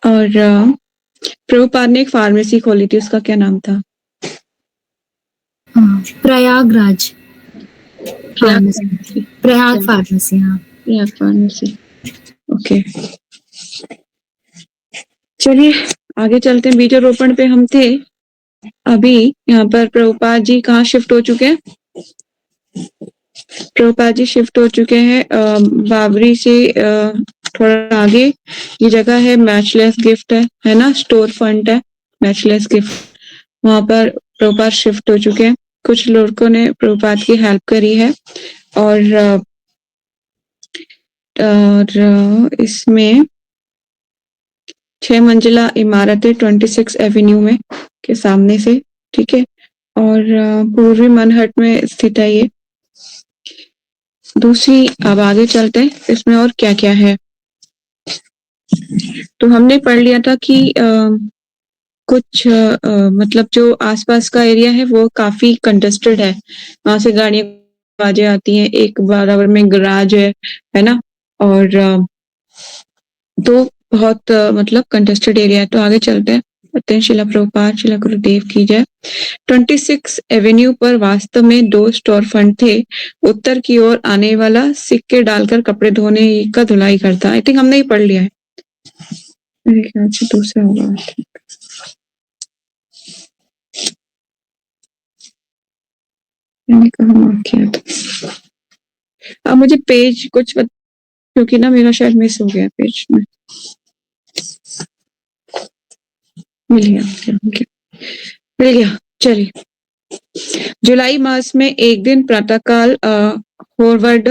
और प्रभुपाद ने एक फार्मेसी खोली थी, उसका क्या नाम था? Prayagraj Prayag pharmacy, Prayag pharmacy. हाँ, प्रयाग फार्मेसी। ओके, चलिए आगे चलते हैं। बीजारोपण पे हम थे। अभी यहाँ पर प्रभुपाद जी कहाँ शिफ्ट हो चुके हैं? प्रभुपाद जी शिफ्ट हो चुके हैं बाबरी से थोड़ा आगे। ये जगह है मैचलेस गिफ्ट है ना, स्टोर फ्रंट है मैचलेस गिफ्ट, वहां पर प्रभुपाद शिफ्ट हो चुके हैं। कुछ लड़कों ने प्रभुपाद की हेल्प करी है और इसमें 6 मंजिला इमारत है 26 एवेन्यू में के सामने से, ठीक है। और पूर्वी मनहट में स्थित है ये। दूसरी, अब आगे चलते हैं इसमें और क्या क्या है। तो हमने पढ़ लिया था कि कुछ मतलब जो आसपास का एरिया है वो काफी कंटेस्टेड है, वहां से गाड़ियां आवाजें आती हैं, एक बराबर में गैराज है ना, और तो बहुत मतलब कंटेस्टेड एरिया है। तो आगे चलते हैं, पढ़ते हैं। शिला प्रभुपाद शिला गुरुदेव की जय। 26 एवेन्यू पर वास्तव में 2 स्टोर फ्रंट थे। उत्तर की ओर आने वाला सिक्के डालकर कपड़े धोने का धुलाई करता। आई थिंक हमने ही पढ़ लिया है, मेरे ख्याल से दूसरा होगा। मैंने कहा मार्क किया था। अब मुझे पेज कुछ क्योंकि ना मेरा शायद मिस हो गया पेज में। मिल गया। चलिए, जुलाई मास में एक दिन प्रातःकाल होवर्ड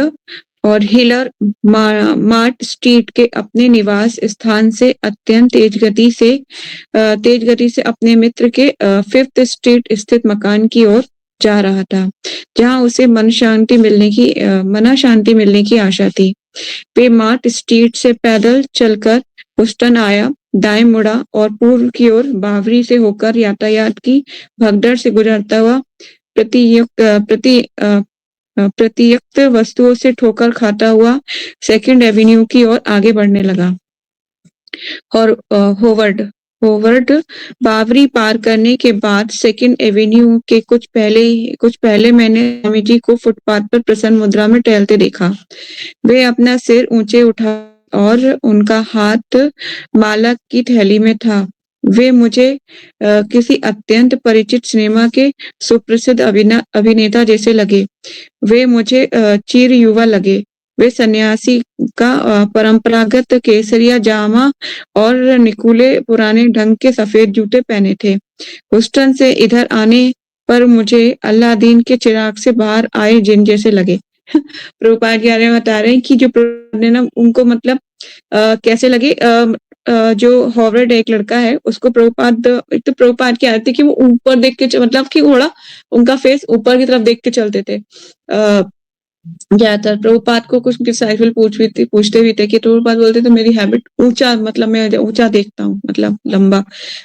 और हिलर मार्ट स्ट्रीट के अपने निवास स्थान से अत्यंत तेज गति से अपने मित्र के 5th स्ट्रीट स्थित मकान की ओर जा रहा था, जहां उसे मन शांति मिलने की आशा थी। वे मार्ट स्ट्रीट से पैदल चलकर हुस्टन आया, दाएं मुड़ा और पूर्व की ओर बावरी से होकर यातायात की भगदड़ से गुजरता हुआ प्रतियुक्त वस्तुओं से ठोकर खाता हुआ सेकंड एवेन्यू की ओर आगे बढ़ने लगा। और होवर्ड बावरी पार करने के बाद सेकंड एवेन्यू के कुछ पहले मैंने स्वामी जी को फुटपाथ पर प्रसन्न मुद्रा में टहलते देखा। वे अपना सिर ऊंचे उठा और उनका हाथ माला की थैली में था। वे मुझे किसी अत्यंत परिचित सिनेमा के सुप्रसिद्ध अभिनेता जैसे लगे। वे मुझे चिर युवा लगे। वे सन्यासी का परंपरागत केसरिया जामा और निकुले पुराने ढंग के सफेद जूते पहने थे। हुस्टन से इधर आने पर मुझे अलादीन के चिराग से बाहर आए जिन जैसे लगे। प्रभुपाद जी बता रहे हैं कि जो प्रभुपाद ने ना उनको मतलब कैसे लगे। जो हॉवर्ड एक लड़का है उसको प्रभुपाद, एक तो प्रभुपाद की आदत थी कि वो ऊपर देख के मतलब कि थोड़ा उनका फेस ऊपर की तरफ देख के चलते थे। ज्यादातर प्रभुपाद को कुछ डिसाइपल पूछते भी थे कि प्रभुपाद बोलते थे मेरी हैबिट ऊंचा, मतलब मैं ऊंचा देखता हूँ, मतलब लंबा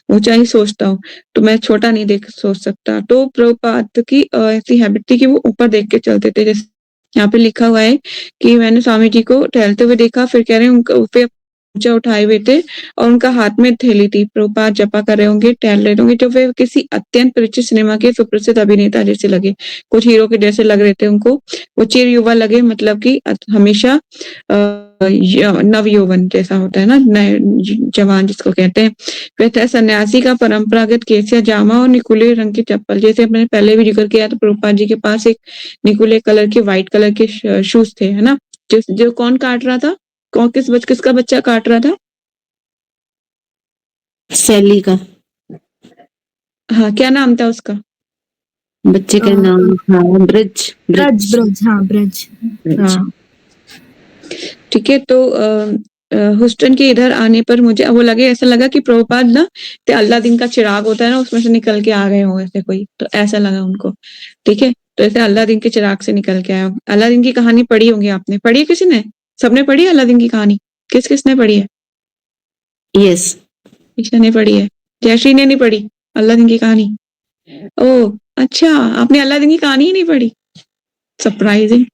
ऊंचा ही सोचता हूँ, तो मैं छोटा नहीं सोच सकता। तो प्रभुपाद की ऐसी हैबिट थी कि वो ऊपर देख के चलते थे। जैसे यहाँ पे लिखा हुआ है कि मैंने स्वामी जी को टहलते हुए देखा, फिर कह रहे हैं उनका ऊंचा उठाए हुए थे और उनका हाथ में थैली थी। प्रभुपाद जपा कर रहे होंगे, टहल रहे होंगे, जो वे किसी अत्यंत परिचित सिनेमा के सुप्रसिद्ध अभिनेता जैसे लगे, कुछ हीरो के जैसे लग रहे थे उनको। वो चिर युवा लगे, मतलब कि हमेशा नव यौवन जैसा होता है ना, नए जवान जिसको कहते हैं। वह था सन्यासी का परंपरागत केसिया जामा और निकुले रंग की चप्पल। जैसे मैंने पहले भी जिक्र किया, तो प्रभुपाद जी के पास एक निकुले कलर के व्हाइट कलर के शूज थे, है ना। जो कौन काट रहा था, किसका बच्चा काट रहा था? सैली का। हाँ, क्या नाम था उसका? बच्चे का नाम था ब्रज। हाँ ब्रज। हाँ, ठीक है। तो हुस्टन के इधर आने पर मुझे वो ऐसा लगा कि प्रभुपाद ना अल्लादीन का चिराग होता है ना, उसमें से निकल के आ गए हो ऐसे कोई, तो ऐसा लगा उनको, ठीक है। तो ऐसे अल्लादीन के चिराग से निकल के आया। अल्लादीन की कहानी पढ़ी होगी आपने, पढ़ी है किसी ने? सबने पढ़ी है अल्लादीन की कहानी? किसने पढ़ी है? यस, किसी ने पढ़ी है? जयश्री ने नहीं पढ़ी अल्लादीन की कहानी? ओ अच्छा, आपने अल्लादीन की कहानी ही नहीं पढ़ी? सरप्राइजिंग।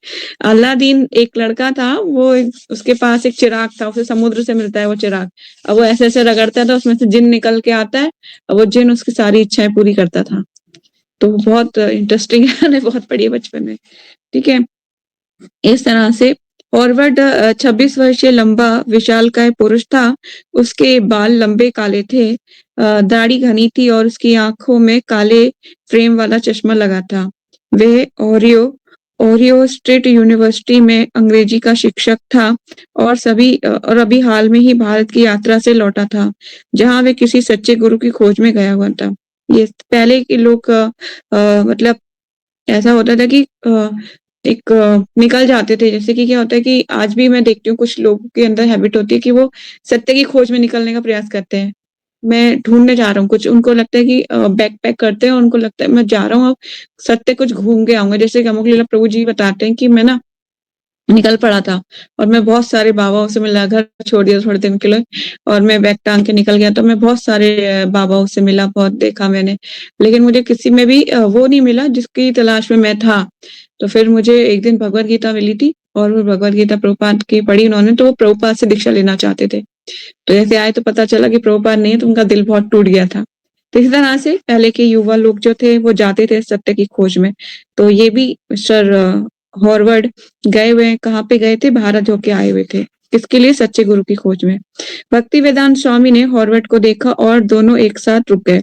अलादीन एक लड़का था, उसके पास एक चिराग था, उसे समुद्र से मिलता है वो चिराग। अब वो ऐसे-ऐसे रगड़ता था, उसमें से जिन निकल के आता है और वो जिन उसकी सारी इच्छाएँ पूरी करता था। तो बहुत इंटरेस्टिंग है, मैंने बहुत पढ़ी है बचपन में। ठीक है? इस तरह से हॉवर्ड 26 वर्षीय लंबा विशालकाय पुरुष था। उसके बाल लंबे काले थे, दाढ़ी घनी थी और उसकी आंखों में काले फ्रेम वाला चश्मा लगा था। वह ओरियो स्टेट यूनिवर्सिटी में अंग्रेजी का शिक्षक था और अभी हाल में ही भारत की यात्रा से लौटा था, जहां वे किसी सच्चे गुरु की खोज में गया हुआ था। ये पहले के लोग मतलब ऐसा होता था कि निकल जाते थे, जैसे कि क्या होता है कि आज भी मैं देखती हूँ कुछ लोगों के अंदर हैबिट होती है कि वो सत्य की खोज में निकलने का प्रयास करते हैं। मैं ढूँढने जा रहा हूँ कुछ, उनको लगता है कि बैकपैक करते हैं और उनको लगता है मैं जा रहा हूँ अब सत्य कुछ घूम के आऊँगा। जैसे कि अमोघ लीला प्रभु जी बताते हैं कि मैं ना निकल पड़ा था और मैं बहुत सारे बाबाओं से मिला, घर छोड़ दिया थोड़े दिन के लिए और मैं बैग टाँग के निकल गया। तो मैं बहुत सारे बाबाओं से मिला, बहुत देखा मैंने, लेकिन मुझे किसी में भी वो नहीं मिला जिसकी तलाश में मैं था। तो फिर मुझे एक दिन भगवद गीता मिली थी और वो भगवद गीता प्रभुपाद की पढ़ी उन्होंने, तो वो प्रभुपाद से दीक्षा लेना चाहते थे। तो जैसे आए तो पता चला कि प्रभुपाद नहीं है, तो उनका दिल बहुत टूट गया था। तो इसी तरह से पहले के युवा लोग जो थे वो जाते थे सत्य की खोज में। तो ये भी मिस्टर हॉवर्ड गए हुए हैं, कहाँ पे गए थे? भारत होके आए हुए थे। किसके लिए? सच्चे गुरु की खोज में। भक्ति वेदांत स्वामी ने हॉवर्ड को देखा और दोनों एक साथ रुक गए।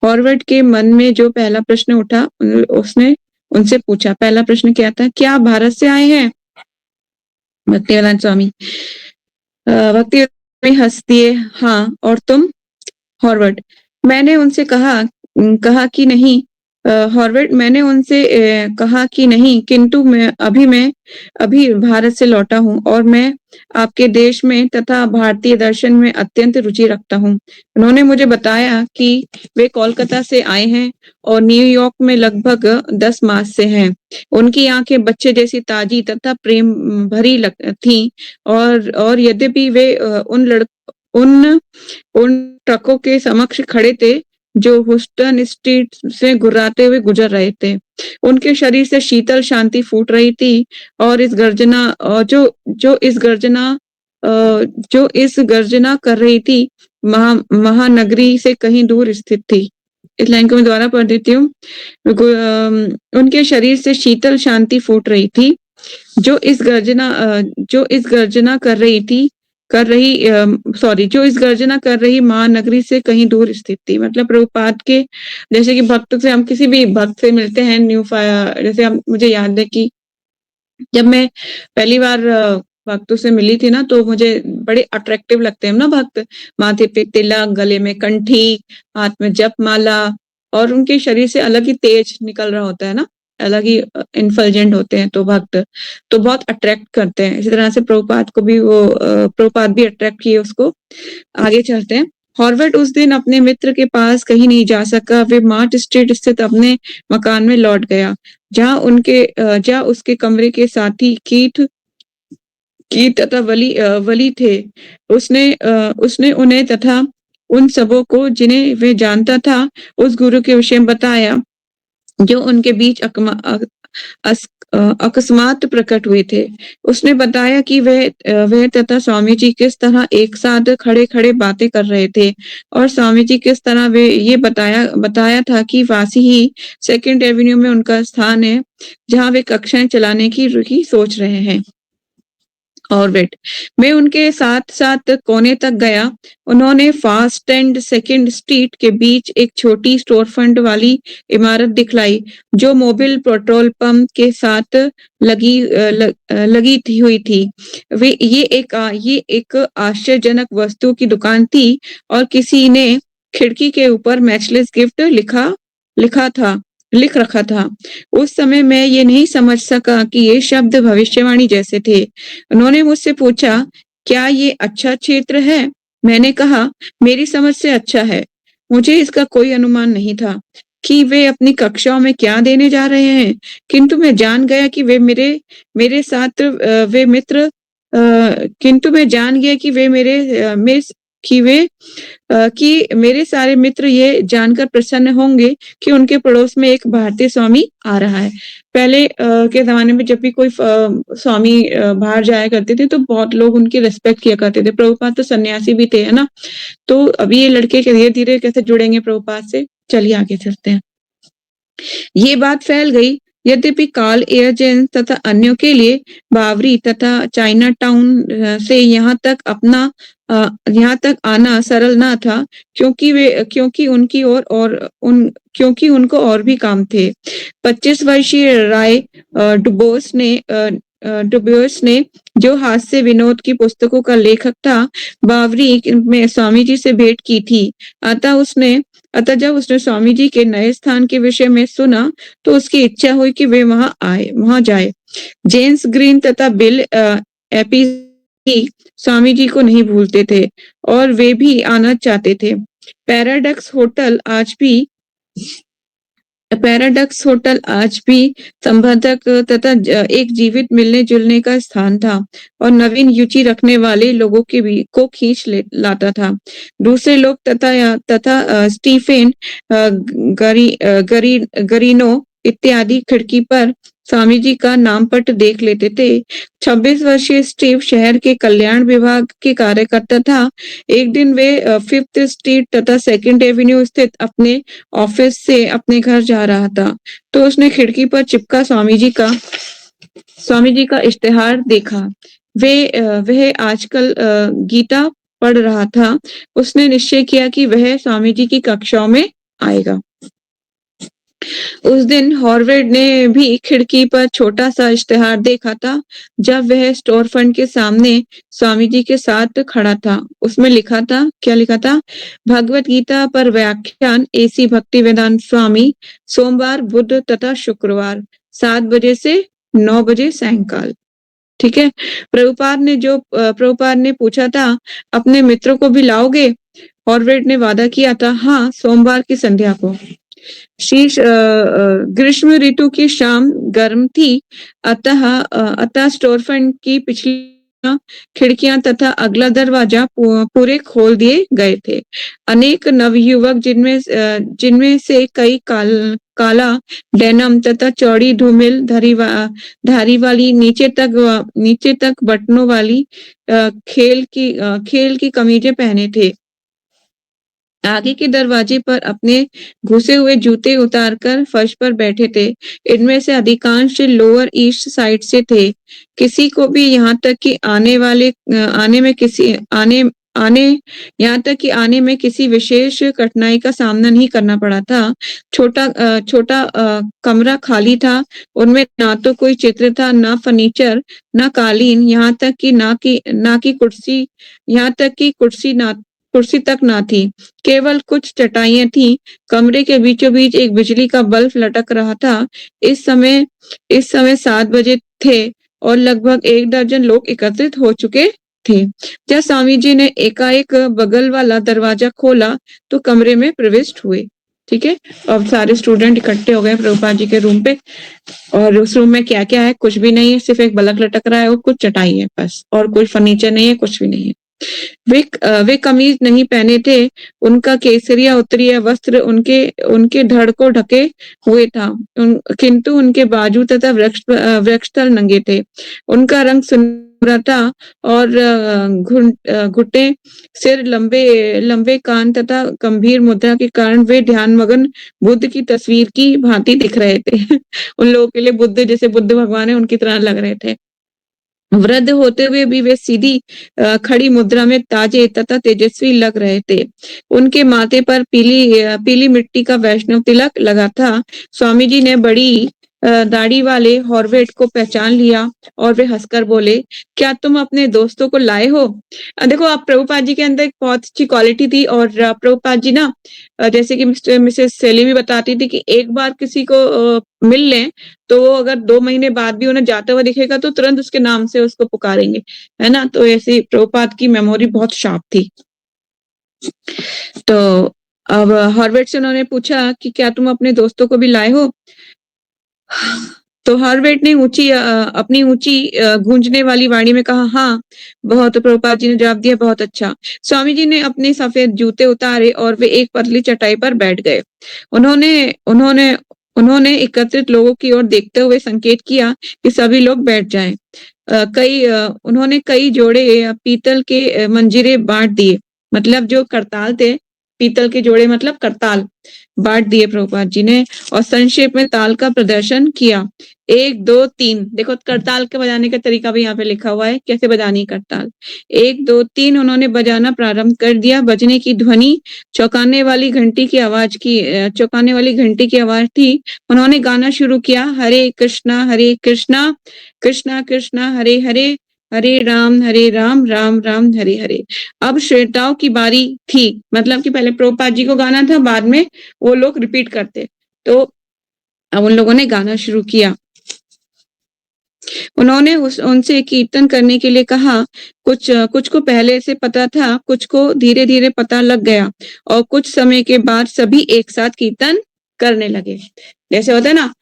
हॉवर्ड के मन में जो पहला प्रश्न उठा उसने उनसे पूछा। पहला प्रश्न क्या था? क्या आप भारत से आए हैं? भक्ति वेदांत स्वामी भक्ति में हंस दिए। हाँ, और तुम? हॉवर्ड मैंने उनसे कहा कि नहीं। हॉवर्ड मैंने उनसे कहा कि नहीं, किंतु मैं अभी भारत से लौटा हूँ और मैं आपके देश में तथा भारतीय दर्शन में अत्यंत रुचि रखता हूँ। उन्होंने मुझे बताया कि वे कोलकाता से आए हैं और न्यूयॉर्क में लगभग 10 मास से हैं। उनकी आंखें बच्चे जैसी ताजी तथा प्रेम भरी थीं और यद्यपि वे उन ट्रकों के समक्ष खड़े थे जो ह्यूस्टन स्ट्रीट से गुर्राते हुए गुजर रहे थे। उनके शरीर से शीतल शांति फूट रही थी और जो इस गर्जना कर रही थी महानगरी से कहीं दूर स्थित थी। इस लाइन को मैं दोबारा पढ़ देती हूँ। उनके शरीर से शीतल शांति फूट रही थी जो इस गर्जना कर रही महानगरी से कहीं दूर स्थित थी। मतलब प्रभुपाद के जैसे कि भक्त से हम किसी भी भक्त से मिलते हैं जैसे हम मुझे याद है कि जब मैं पहली बार भक्तों से मिली थी ना, तो मुझे बड़े अट्रैक्टिव लगते हैं ना भक्त। माथे पे तिलक, गले में कंठी, हाथ में जपमाला और उनके शरीर से अलग ही तेज निकल रहा होता है ना, अलग ही इन्फल्जेंट होते हैं तो भक्त तो बहुत अट्रैक्ट करते हैं। इसी तरह से प्रभुपाद भी अट्रैक्ट किए उसको। आगे चलते हैं। हॉवर्ड उस दिन अपने मित्र के पास कहीं नहीं जा सका। वे मार्ट स्ट्रीट स्थित अपने मकान में लौट गया, जहाँ उसके कमरे के साथी कीट तथा वली थे। उसने उन्हें तथा उन सबों को जिन्हें वे जानता था उस गुरु के विषय में बताया जो उनके बीच अकस्मात प्रकट हुए थे। उसने बताया कि वह तथा स्वामी जी किस तरह एक साथ खड़े बातें कर रहे थे और स्वामी जी किस तरह वे ये बताया था कि वासी ही 2nd एवेन्यू में उनका स्थान है, जहां वे कक्षाएं चलाने की सोच रहे हैं। और मैं उनके साथ कोने तक गया। उन्होंने फास्ट एंड 2nd स्ट्रीट के बीच एक छोटी स्टोर फ्रंट वाली इमारत दिखलाई जो मोबिल पेट्रोल पंप के साथ लगी हुई थी। ये एक आश्चर्यजनक वस्तु की दुकान थी और किसी ने खिड़की के ऊपर मैचलेस गिफ्ट लिख रखा था। उस समय मैं ये नहीं समझ सका कि ये शब्द भविष्यवाणी जैसे थे। उन्होंने मुझसे पूछा, क्या ये अच्छा क्षेत्र है? मैंने कहा, मेरी समझ से अच्छा है। मुझे इसका कोई अनुमान नहीं था कि वे अपनी कक्षाओं में क्या देने जा रहे हैं, किंतु मैं जान गया कि वे मेरे साथ वे मित्र किंतु मैं जान गया कि वे कि मेरे सारे मित्र ये जानकर प्रसन्न होंगे कि उनके पड़ोस में एक भारतीय स्वामी आ रहा है। पहले के ज़माने में जब भी कोई स्वामी बाहर जाया करते थे तो बहुत लोग उनकी रिस्पेक्ट किया करते थे। प्रभुपाद तो सन्यासी भी थे, है ना? तो अभी ये लड़के धीरे-धीरे कैसे जुड़ेंगे प्रभुपाद से? चलिए आगे चलते हैं। ये बात फैल गई। यद्यपि कार्ल एयरजेंस तथा अन्यों के लिए बावरी तथा चाइना टाउन से यहाँ तक आना सरल न था, क्योंकि उनको और भी काम थे। 25 वर्षीय राय डुबोस ने जो हास्य विनोद की पुस्तकों का लेखक था, बावरी में स्वामी जी से भेंट की थी। अतः जब उसने स्वामी जी के नए स्थान के विषय में सुना तो उसकी इच्छा हुई कि वे वहां जाए। जेम्स ग्रीन तथा बिल एपी स्वामी जी को नहीं भूलते थे और वे भी आना चाहते थे। पैराडॉक्स होटल आज भी संबंधक तथा एक जीवित मिलने जुलने का स्थान था और नवीन रुचि रखने वाले लोगों को खींच लाता था। दूसरे लोग तथा स्टीफेन गरीनो इत्यादि खिड़की पर स्वामी जी का नामपट देख लेते थे। 26 वर्षीय स्टीव शहर के कल्याण विभाग के कार्यकर्ता था। एक दिन वे 5th स्ट्रीट तथा 2nd एवेन्यू स्थित अपने ऑफिस से अपने घर जा रहा था तो उसने खिड़की पर चिपका स्वामी जी का इश्तेहार देखा। वह आजकल गीता पढ़ रहा था। उसने निश्चय किया कि वह स्वामी जी की कक्षाओं में आएगा। उस दिन हॉर्वर्ड ने भी खिड़की पर छोटा सा इश्तेहार देखा था जब वह स्टोर फ्रंट के सामने स्वामी जी के साथ खड़ा था। उसमें क्या लिखा था? भगवत गीता पर व्याख्यान AC भक्तिवेदांत स्वामी, सोमवार, बुध तथा शुक्रवार 7 बजे से 9 बजे सायंकाल। ठीक है। प्रभुपाद ने पूछा था, अपने मित्रों को भी लाओगे? हॉर्वर्ड ने वादा किया था, हाँ, सोमवार की संध्या को। ग्रीष्म ऋतु की शाम गर्म थी, अतः स्टोर फ्रंट की पिछली खिड़कियां तथा अगला दरवाजा पूरे खोल दिए गए थे। अनेक नवयुवक जिनमें से कई काला डेनिम तथा चौड़ी धूमिल धारी वाली नीचे तक बटनों वाली खेल की कमीजें पहने थे, आगे के दरवाजे पर अपने घुसे हुए जूते उतारकर फर्श पर बैठे थे। इनमें से अधिकांश लोअर ईस्ट साइड से थे। किसी को भी यहाँ तक कि आने में किसी विशेष कठिनाई का सामना नहीं करना पड़ा था। छोटा कमरा खाली था। उनमें ना तो कोई चित्र था, ना फर्नीचर, ना कालीन, यहाँ तक कि कुर्सी तक ना थी। केवल कुछ चटाइयां थी। कमरे के बीचों बीच एक बिजली का बल्ब लटक रहा था। इस समय 7 बजे थे और लगभग 1 दर्जन लोग एकत्रित हो चुके थे। जब स्वामी जी ने एकाएक बगल वाला दरवाजा खोला तो कमरे में प्रविष्ट हुए। ठीक है। अब सारे स्टूडेंट इकट्ठे हो गए प्रभुपाद जी के रूम पे और उस रूम में क्या क्या है? कुछ भी नहीं है, सिर्फ एक बल्ब लटक रहा है और कुछ चटाई है बस, और कोई फर्नीचर नहीं है, कुछ भी नहीं है। वे कमीज नहीं पहने थे। उनका केसरिया उत्तरीय वस्त्र उनके धड़ को ढके हुए था, किंतु उनके बाजू तथा वृक्षतल नंगे थे। उनका रंग सुनहरा था और घुटने, सिर, लंबे कान तथा गंभीर मुद्रा के कारण वे ध्यानमग्न बुद्ध की तस्वीर की भांति दिख रहे थे। उन लोगों के लिए बुद्ध जैसे बुद्ध भगवान है उनकी तरह लग रहे थे। वृद्ध होते हुए भी वे सीधी खड़ी मुद्रा में ताजे तथा तेजस्वी लग रहे थे। उनके माथे पर पीली मिट्टी का वैष्णव तिलक लगा था। स्वामी जी ने बड़ी दाढ़ी वाले हॉर्वेट को पहचान लिया और वे हंसकर बोले, क्या तुम अपने दोस्तों को लाए हो? देखो, आप प्रभुपाद जी के अंदर एक बहुत अच्छी क्वालिटी थी और प्रभुपाद जी ना जैसे कि मिसेस सेली भी बताती थी कि एक बार किसी को मिल लें तो वो अगर 2 महीने बाद भी उन्हें जाता हुआ दिखेगा तो तुरंत उसके नाम से उसको पुकारेंगे, है ना? तो ऐसी प्रभुपाद की मेमोरी बहुत शार्प थी। तो अब हॉर्वेट से उन्होंने पूछा कि क्या तुम अपने दोस्तों को भी लाए हो? तो हॉर्वेट ने अपनी ऊँची गूंजने वाली वाणी में कहा, हाँ, बहुत। प्रभुपाद जी ने जवाब दिया, बहुत अच्छा। स्वामी जी ने अपने सफ़ेद जूते उतारे और वे एक पतली चटाई पर बैठ गए। उन्होंने उन्होंने उन्होंने एकत्रित लोगों की ओर देखते हुए संकेत किया कि सभी लोग बैठ जाएँ। उन्होंने कई जोड़े पीतल के मंजीरे बाँट दिए। मतलब जो करताल थे, पीतल के जोड़े मतलब करताल, बाँट दिए प्रभुपाद जी ने और संक्षेप में ताल का प्रदर्शन किया। 1, 2, 3 देखो करताल के बजाने का तरीका भी यहाँ पे लिखा हुआ है, कैसे बजानी है करताल। 1, 2, 3 उन्होंने बजाना प्रारंभ कर दिया। बजने की ध्वनि चौंकाने वाली घंटी की आवाज़ थी। उन्होंने गाना शुरू किया, हरे कृष्णा, कृष्णा कृष्णा हरे हरे, हरे राम, राम राम हरे हरे। अब श्रोताओं की बारी थी, मतलब कि पहले प्रभुपाद जी को गाना था, बाद में वो लोग रिपीट करते। तो अब उन लोगों ने गाना शुरू किया। उन्होंने उनसे कीर्तन करने के लिए कहा। कुछ को पहले से पता था, कुछ को धीरे-धीरे पता लग गया और कुछ समय के बाद सभी एक साथ कीर्तन करने लगे। जैसे होता है ना,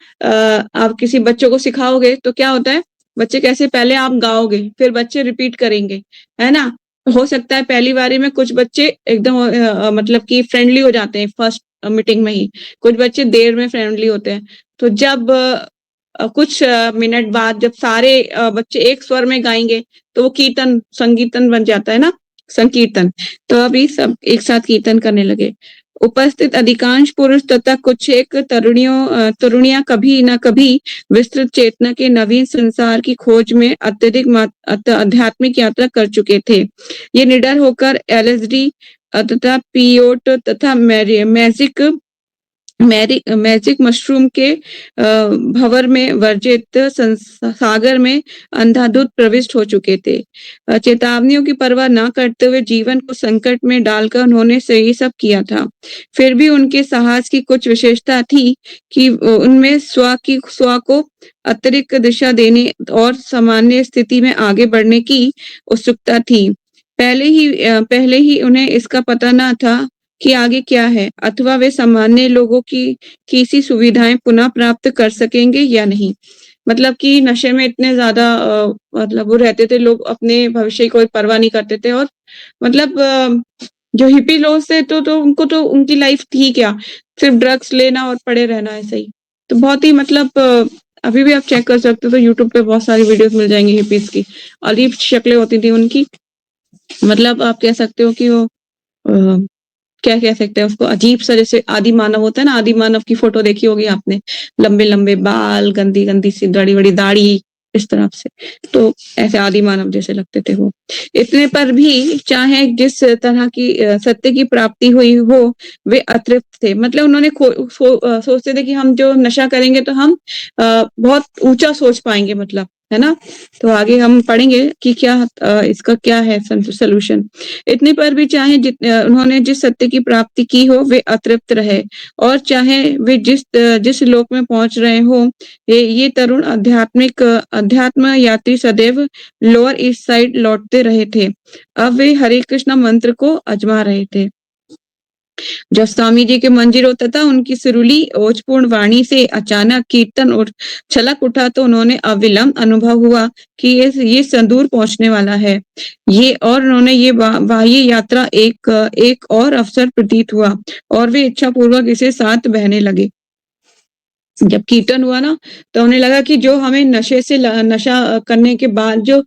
आप किसी बच्चों को सिखाओगे तो क्या होता है, बच्चे कैसे पहले आप गाओगे, फिर बच्चे रिपीट करेंगे, है ना? हो सकता है पहली बारी में कुछ बच्चे एकदम मतलब कि फ्रेंडली हो जाते हैं फर्स्ट मीटिंग में ही, कुछ बच्चे देर में फ्रेंडली होते हैं। तो जब कुछ मिनट बाद जब सारे बच्चे एक स्वर में गाएँगे, तो वो संकीर्तन बन जाता है ना, संकीर्तन। तो अभी सब एक साथ कीर्तन करने लगे। उपस्थित अधिकांश पुरुष तथा कुछ एक तरुणियाँ कभी न कभी विस्तृत चेतना के नवीन संसार की खोज में आध्यात्मिक यात्रा कर चुके थे। ये निडर होकर एलएसडी तथा पियोट तथा मैजिक मशरूम के भंवर में वर्जित सागर में अंधाधुंध प्रविष्ट हो चुके थे। चेतावनियों की परवाह न करते हुए जीवन को संकट में डालकर उन्होंने ये सब किया था। फिर भी उनके साहस की कुछ विशेषता थी कि उनमें स्व को अतिरिक्त दिशा देने और सामान्य स्थिति में आगे बढ़ने की उत्सुकता थी। पहले ही उन्हें इसका पता न था कि आगे क्या है, अथवा वे सामान्य लोगों की सी सुविधाएँ पुनः प्राप्त कर सकेंगे या नहीं। मतलब कि नशे में इतने ज़्यादा मतलब वो रहते थे, लोग अपने भविष्य की कोई परवाह नहीं करते थे और मतलब जो हिप्पी लोग थे तो उनको तो उनकी लाइफ थी क्या, सिर्फ ड्रग्स लेना और पड़े रहना ऐसे ही। तो बहुत ही मतलब अभी भी आप चेक कर सकते हो, तो यूट्यूब पे बहुत सारी वीडियोज़ मिल जाएँगी हिप्पीज़ की। अजीब शक्लें होती थी उनकी, मतलब आप कह सकते हो कि वो अ क्या कह सकते हैं उसको, अजीब-सा जैसे आदि मानव होता है ना, आदि मानव की फ़ोटो देखी होगी आपने, लंबे-लंबे बाल, गंदी-गंदी सी बड़ी-बड़ी दाढ़ी, इस तरह से। तो ऐसे आदि मानव जैसे लगते थे वो। इतने पर भी चाहे जिस तरह की सत्य की प्राप्ति हुई हो, वे अतृप्त थे। मतलब उन्होंने सोचते थे कि हम जो नशा करेंगे तो हम बहुत ऊँचा सोच पाएँगे मतलब, है ना? तो आगे हम पढ़ेंगे कि क्या इसका क्या है सॉल्यूशन। इतने पर भी चाहे उन्होंने जिस सत्य की प्राप्ति की हो वे अतृप्त रहे और चाहे वे जिस लोक में पहुँच रहे हों, ये तरुण अध्यात्म यात्री सदैव लोअर ईस्ट साइड लौटते रहे थे। अब वे हरे कृष्णा मंत्र को आज़मा रहे थे। जब स्वामी जी के मंदिरों तथा उनकी सुरीली ओजपूर्ण वाणी से अचानक कीर्तन और छलक उठा तो उन्होंने अविलंब अनुभव हुआ कि ये संदूर पहुंचने वाला है। ये और उन्होंने ये बाह्य यात्रा एक और अवसर प्रतीत हुआ और वे इच्छा पूर्वक इसे साथ बहने लगे। जब कीर्तन हुआ ना, तो उन्हें लगा कि जो हमें नशा करने के बाद जो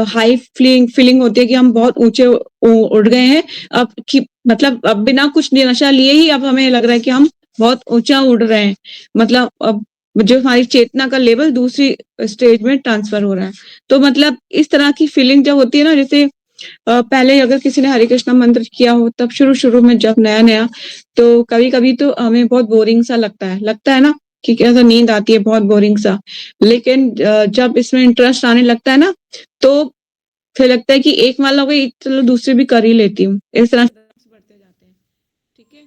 हाई फीलिंग होती है कि हम बहुत ऊँचे उड़ गए हैं, अब कि मतलब अब बिना कुछ नशा लिए ही अब हमें लग रहा है कि हम बहुत ऊँचा उड़ रहे हैं। मतलब अब जो हमारी चेतना का लेवल दूसरी स्टेज में ट्रांसफर हो रहा है। तो मतलब इस तरह की फीलिंग जब होती है ना, जैसे पहले अगर किसी ने हरे कृष्णा मंत्र किया हो तब शुरू-शुरू में जब नया-नया, तो कभी-कभी तो हमें बहुत बोरिंग सा लगता है ना कि कैसा नींद आती है बहुत बोरिंग सा। लेकिन जब इसमें इंटरेस्ट आने लगता है ना, तो फिर लगता है कि एक मान लो गई, चलो दूसरी भी कर ही लेती हूँ। इस तरह बढ़ते जाते हैं। ठीक है?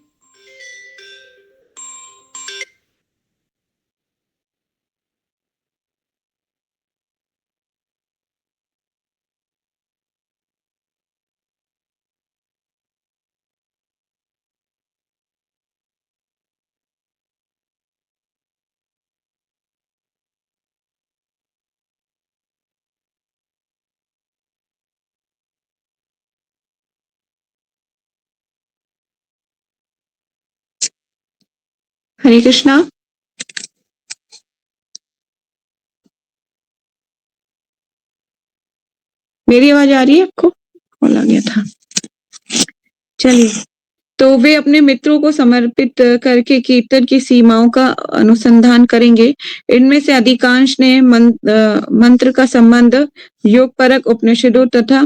हरे कृष्णा। मेरी आवाज आ रही है आपको? कॉल आ गया था। चलिए, तो वे अपने मित्रों को समर्पित करके कीर्तन की सीमाओं का अनुसंधान करेंगे। इनमें से अधिकांश ने मंत्र का संबंध योग परक उपनिषदों तथा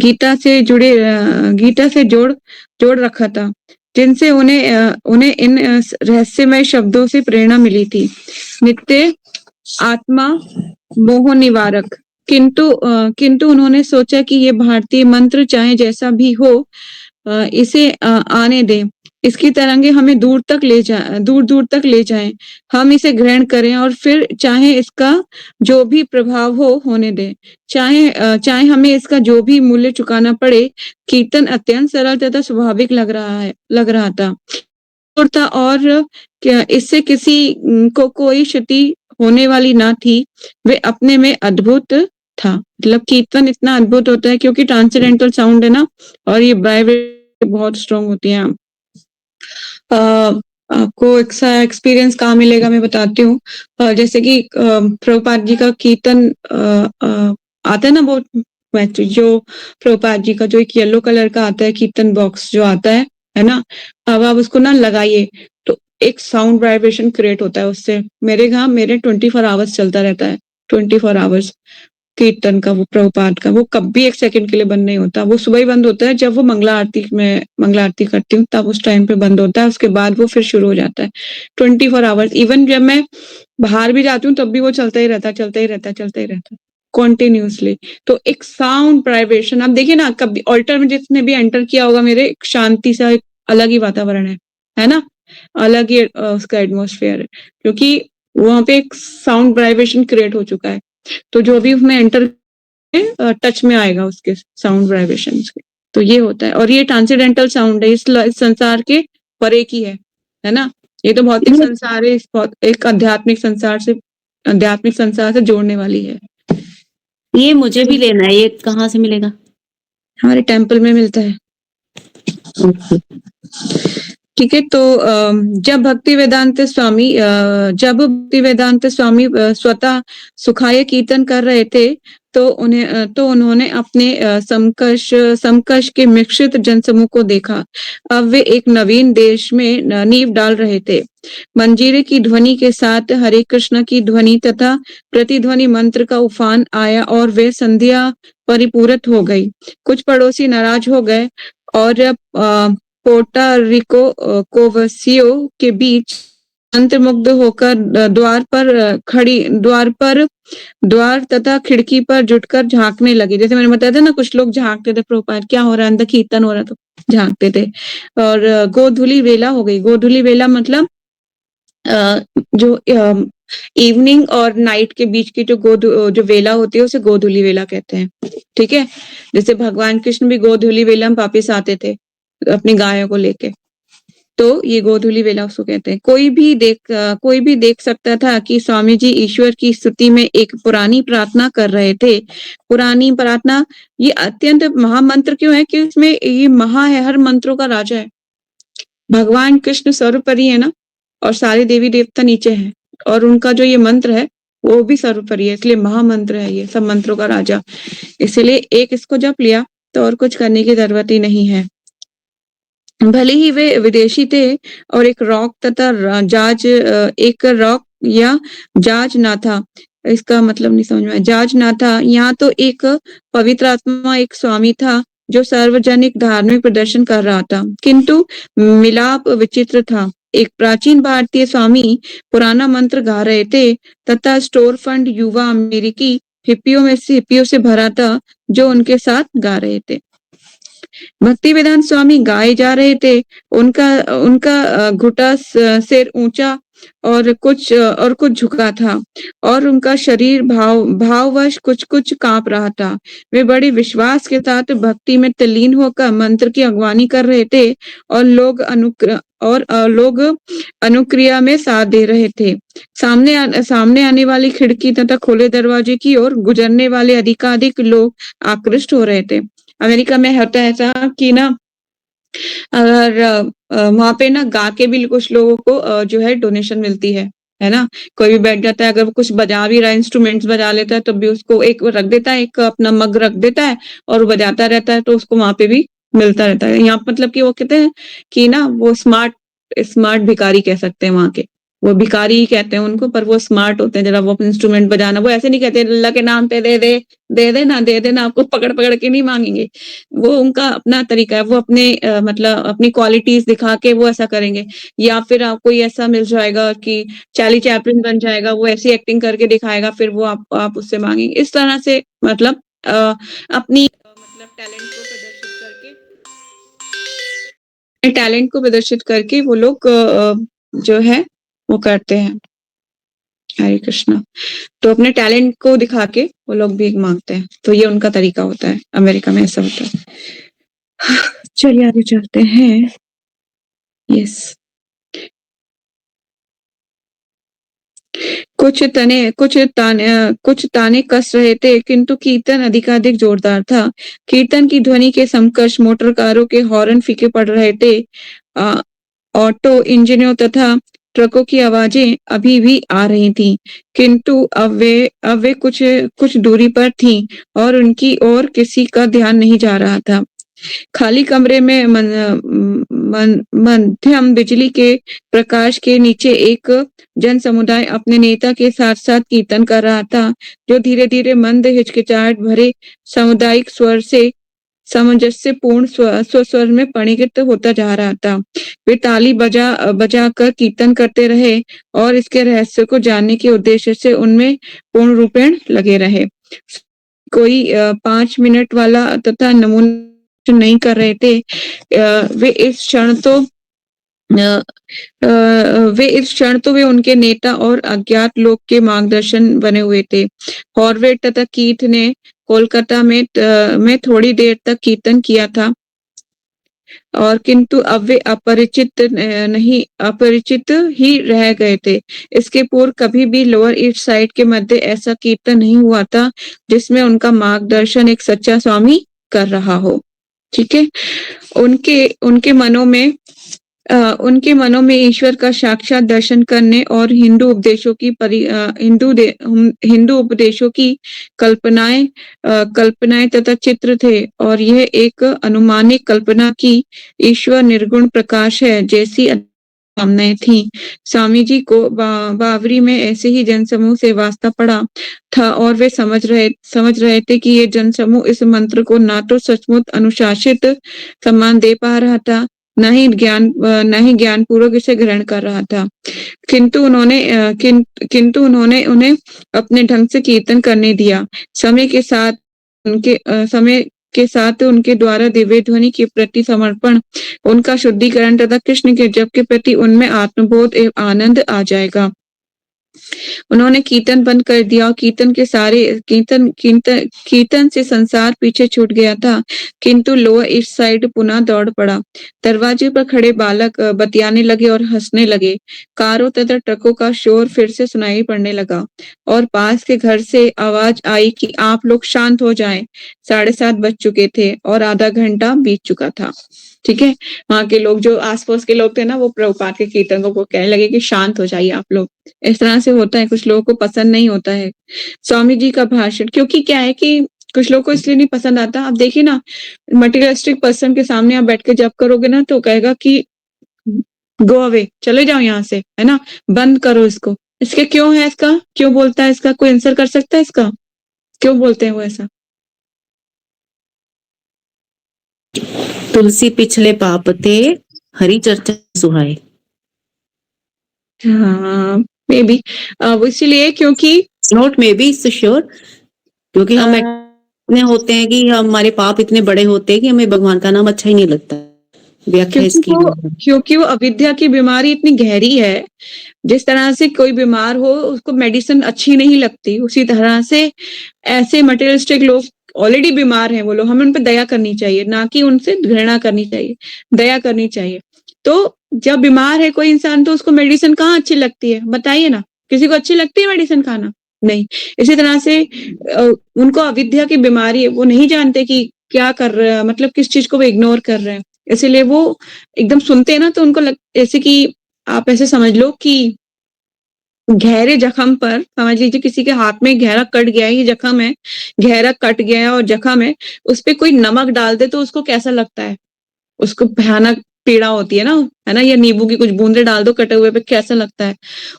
गीता से जोड़ रखा था, जिनसे उन्हें इन रहस्यमय शब्दों से प्रेरणा मिली थी। नित्य आत्मा मोह निवारक। किंतु उन्होंने सोचा कि ये भारतीय मंत्र चाहे जैसा भी हो, इसे आने दें। इसकी तरंगे हमें दूर दूर तक ले जाएं। हम इसे ग्रहण करें और फिर चाहे इसका जो भी प्रभाव हो होने दें। चाहे हमें इसका जो भी मूल्य चुकाना पड़े। कीर्तन अत्यंत सरल तथा स्वाभाविक लग रहा था और इससे किसी को कोई क्षति होने वाली ना थी। वे अपने में अद्भुत था। मतलब कीर्तन इतना अद्भुत होता है क्योंकि ट्रांसेंडेंटल साउंड है ना, और ये वाइब्रेशन बहुत स्ट्रांग होती हैं। आपको एक्सपीरियंस कहाँ मिलेगा मैं बताती हूँ। जैसे कि प्रभुपाद जी का कीर्तन आता है ना, वो जो प्रभुपाद जी का जो एक येलो कलर का आता है कीर्तन बॉक्स जो आता है ना, अब आप उसको ना लगाइए तो एक साउंड वाइब्रेशन क्रिएट होता है उससे। मेरे 24 आवर्स चलता रहता है, 24 आवर्स कीर्तन का, वो प्रभुपाद का। वो कभी एक सेकंड के लिए बंद नहीं होता। वो सुबह ही बंद होता है जब वो मंगला आरती करती हूँ, तब उस टाइम पे बंद होता है। उसके बाद वो फिर शुरू हो जाता है 24 आवर्स। इवन जब मैं बाहर भी जाती हूँ तब भी वो चलता ही रहता है कॉन्टिन्यूसली। तो एक साउंड वाइब्रेशन, आप देखिए ना, कभी ऑल्टर में जिसने भी एंटर किया होगा मेरे, शांति सा एक अलग ही वातावरण है ना, अलग ही उसका एटमोस्फेयर है, क्योंकि वहां पे एक साउंड वाइब्रेशन क्रिएट हो चुका है। तो जो भी उसमें एंटर टच में आएगा उसके साउंड वाइब्रेशन के, तो ये होता है। और ये ट्रांसेंडेंटल साउंड है, इस संसार के परे की है ना। ये तो भौतिक संसार है, एक आध्यात्मिक संसार से जोड़ने वाली है। ये मुझे भी लेना है, ये कहाँ से मिलेगा? हमारे टेम्पल में मिलता है। ठीक है, तो जब भक्ति वेदांत स्वामी स्वतः सुखाय कीर्तन कर रहे थे, तो उन्होंने अपने समकक्ष के मिश्रित जनसमूह को देखा। अब वे एक नवीन देश में नींव डाल रहे थे। मंजीरे की ध्वनि के साथ हरे कृष्ण की ध्वनि तथा प्रतिध्वनि मंत्र का उफान आया और वे संध्या परिपूरित हो गई। कुछ पड़ोसी नाराज हो गए और पोर्टा रिको कोवसियो के बीच मंत्रमुग्ध होकर द्वार तथा खिड़की पर जुटकर झांकने लगे। जैसे मैंने बताया था ना, कुछ लोग झांकते थे प्रभुपाद क्या हो रहा है, अंदर कीर्तन हो रहा तो झांकते थे। और गोधूली वेला हो गई। गोधूली वेला मतलब जो इवनिंग और नाइट के बीच की जो वेला होती है उसे गोधूली वेला कहते हैं। ठीक है, जैसे भगवान कृष्ण भी गोधूली वेला में वापिस आते थे अपनी गायों को लेके, तो ये गोधूली वेला उसको कहते हैं। कोई भी देख सकता था कि स्वामी जी ईश्वर की स्तुति में एक पुरानी प्रार्थना कर रहे थे। पुरानी प्रार्थना, ये अत्यंत महामंत्र क्यों है कि इसमें ये महा है, हर मंत्रों का राजा है। भगवान कृष्ण सर्वोपरि है ना, और सारे देवी देवता नीचे हैं, और उनका जो ये मंत्र है वो भी सर्वोपरि है, इसलिए महामंत्र है ये, सब मंत्रों का राजा। इसलिए एक इसको जप लिया तो और कुछ करने की जरूरत ही नहीं है। भले ही वे विदेशी थे और एक रॉक या जाज ना था, इसका मतलब नहीं समझ में आया। जाज ना था, यहाँ तो एक पवित्र आत्मा, एक स्वामी था जो सार्वजनिक धार्मिक प्रदर्शन कर रहा था, किंतु मिलाप विचित्र था। एक प्राचीन भारतीय स्वामी पुराना मंत्र गा रहे थे तथा स्टोर फंड युवा अमेरिकी हिप्पियों से भरा था जो उनके साथ गा रहे थे। भक्ति वेदांत स्वामी गाए जा रहे थे। उनका घुटा सिर ऊंचा और कुछ झुका था, और उनका शरीर भाववश कुछ कांप रहा था। वे बड़े विश्वास के साथ भक्ति में तल्लीन होकर मंत्र की अगवानी कर रहे थे, और लोग अनुक्रिया में साथ दे रहे थे। सामने आने वाली खिड़की तथा खुले दरवाजे की ओर गुजरने वाले अधिकाधिक लोग आकृष्ट हो रहे थे। अमेरिका में होता है ऐसा कि ना, अगर वहाँ पे ना गा के भी कुछ लोगों को जो है डोनेशन मिलती है ना? कोई भी बैठ जाता है, अगर वो कुछ बजा भी रहा है, इंस्ट्रूमेंट्स बजा लेता है, तब भी उसको एक वो रख देता है, एक अपना मग रख देता है और वो बजाता रहता है, तो उसको वहाँ पे भी मिलता रहता है। यहाँ मतलब कि वो कहते हैं कि ना वो स्मार्ट स्मार्ट भिखारी कह सकते हैं वहाँ के। वो भिखारी ही कहते हैं उनको, पर वो स्मार्ट होते हैं, ज़रा वो इंस्ट्रूमेंट बजाना वो ऐसे नहीं कहते अल्लाह के नाम पे दे देना, आपको पकड़-पकड़ के नहीं माँगेंगे। वो उनका अपना तरीका है, वो अपने मतलब अपनी क्वालिटीज़ दिखा के वो ऐसा करेंगे। या फिर आपको कोई ऐसा मिल जाएगा कि चार्ली चैपलिन बन जाएगा, वो ऐसी एक्टिंग करके दिखाएगा, फिर वो आप उससे माँगेंगे। इस तरह से मतलब अपनी मतलब टैलेंट को प्रदर्शित करके वो लोग जो है वो करते हैं। हरे कृष्णा। तो अपने टैलेंट को दिखा के वो लोग भीख माँगते हैं। तो ये उनका तरीका होता है, अमेरिका में ऐसा होता है। चलिए आगे चलते हैं। यस। कुछ ताने कस रहे थे, किंतु कीर्तन अधिकाधिक जोरदार था। कीर्तन की ध्वनि के समकक्ष मोटर कारों के हॉर्न फीके पड़ रहे थे। ऑटो इंजनों तथा ट्रकों की आवाजें अभी भी आ रही थीं, किंतु अब वे कुछ दूरी पर थीं और उनकी ओर किसी का ध्यान नहीं जा रहा था। खाली कमरे में मध्यम बिजली के प्रकाश के नीचे एक जन समुदाय अपने नेता के साथ-साथ कीर्तन कर रहा था, जो धीरे-धीरे मंद हिचकिचाहट भरे सामुदायिक स्वर से सामंजस्यपूर्ण स्वर में परिणत होता जा रहा था। वे ताली बजाकर कीर्तन करते रहे और इसके रहस्य को जानने के उद्देश्य से उनमें पूर्ण रूपेण लगे रहे। कोई 5 मिनट वाला तथा नमूना नहीं कर रहे थे। वे इस क्षण तो वे उनके नेता और अज्ञात लोग के मार्गदर्शन बने हुए थे। हॉर्वेट तथा कीथ ने कोलकाता में थोड़ी देर तक कीर्तन किया था और किंतु अब वे अपरिचित ही रह गए थे। इसके पूर्व कभी भी लोअर ईस्ट साइड के मध्य ऐसा कीर्तन नहीं हुआ था, जिसमें उनका मार्गदर्शन एक सच्चा स्वामी कर रहा हो। ठीक है? उनके मनों में ईश्वर का साक्षात दर्शन करने और हिंदू उपदेशों की कल्पनाएं तथा चित्र थे और यह एक अनुमानिक कल्पना की ईश्वर निर्गुण प्रकाश है जैसी कामनाएं थीं। स्वामी जी को बावरी में ऐसे ही जनसमूह से वास्ता पड़ा था और वे समझ रहे थे कि ये जनसमूह इस मंत्र को ना तो सचमुच अनुशासित सम्मान दे पा रहा था, न ही ज्ञान पूर्वक इसे ग्रहण कर रहा था, किंतु उन्होंने उन्हें अपने ढंग से कीर्तन करने दिया। समय के साथ उनके द्वारा दिव्य ध्वनि के प्रति समर्पण, उनका शुद्धिकरण तथा कृष्ण के जप के प्रति उनमें आत्मबोध एवं आनंद आ जाएगा। उन्होंने कीर्तन बंद कर दिया और कीर्तन से संसार पीछे छूट गया था, किंतु लोअर ईस्ट साइड पुनः दौड़ पड़ा। दरवाजे पर खड़े बालक बतियाने लगे और हंसने लगे। कारों तथा ट्रकों का शोर फिर से सुनाई पड़ने लगा और पास के घर से आवाज आई कि आप लोग शांत हो जाएं। 7:30 बज चुके थे और आधा घंटा बीत चुका था। ठीक है? वहाँ के लोग जो आस-पास के लोग थे ना, वो प्रभुपाद के कीर्तन को कहने लगे कि शांत हो जाइए आप लोग। इस तरह से होता है, कुछ लोगों को पसंद नहीं होता है स्वामी जी का भाषण, क्योंकि क्या है कि कुछ लोगों को इसलिए नहीं पसंद आता। आप देखिए ना, मटेरियलिस्टिक पर्सन के सामने आप बैठ के जप करोगे ना, तो कहेगा कि गो अवे, चले जाओ यहाँ से, है ना? बंद करो इसको। इसके क्यों है इसका? क्यों बोलता है इसका? कोई आंसर कर सकता है इसका? क्यों बोलते हैं वो ऐसा? तुलसी पिछले पाप ते, हरि चर्चा सुहाए। हाँ, मे बी इसीलिए क्योंकि not may be, it's sure, क्योंकि हम इतने होते हैं कि हमारे पाप इतने बड़े होते हैं कि हमें भगवान का नाम अच्छा ही नहीं लगता। व्याख्या इसकी क्योंकि वो अविद्या की बीमारी इतनी गहरी है, जिस तरह से कोई बीमार हो उसको मेडिसिन अच्छी नहीं लगती, उसी तरह से ऐसे मटेरियलिस्टिक लोग ऑलरेडी बीमार हैं, वो लोग, हमें उन पे दया करनी चाहिए, ना कि उनसे घृणा करनी चाहिए, दया करनी चाहिए। तो जब बीमार है कोई इंसान तो उसको मेडिसिन कहाँ अच्छी लगती है? बताइए ना, किसी को अच्छी लगती है मेडिसिन खाना? नहीं। इसी तरह से उनको अविद्या की बीमारी है, वो नहीं जानते कि क्या कर रहे हैं, मतलब किस चीज को वो इग्नोर कर रहे हैं। इसीलिए वो एकदम सुनते हैं ना तो उनको जैसे कि आप ऐसे समझ लो कि गहरे जख्म पर समझ लीजिए किसी के हाथ में गहरा कट गया है, ये जख्म है, गहरा कट गया है और जख्म है, उस पे कोई नमक डाल दे तो उसको कैसा लगता है? उसको भयानक पीड़ा होती है ना? या नींबू की कुछ बूंदें डाल दो कटे हुए पे कैसा लगता है?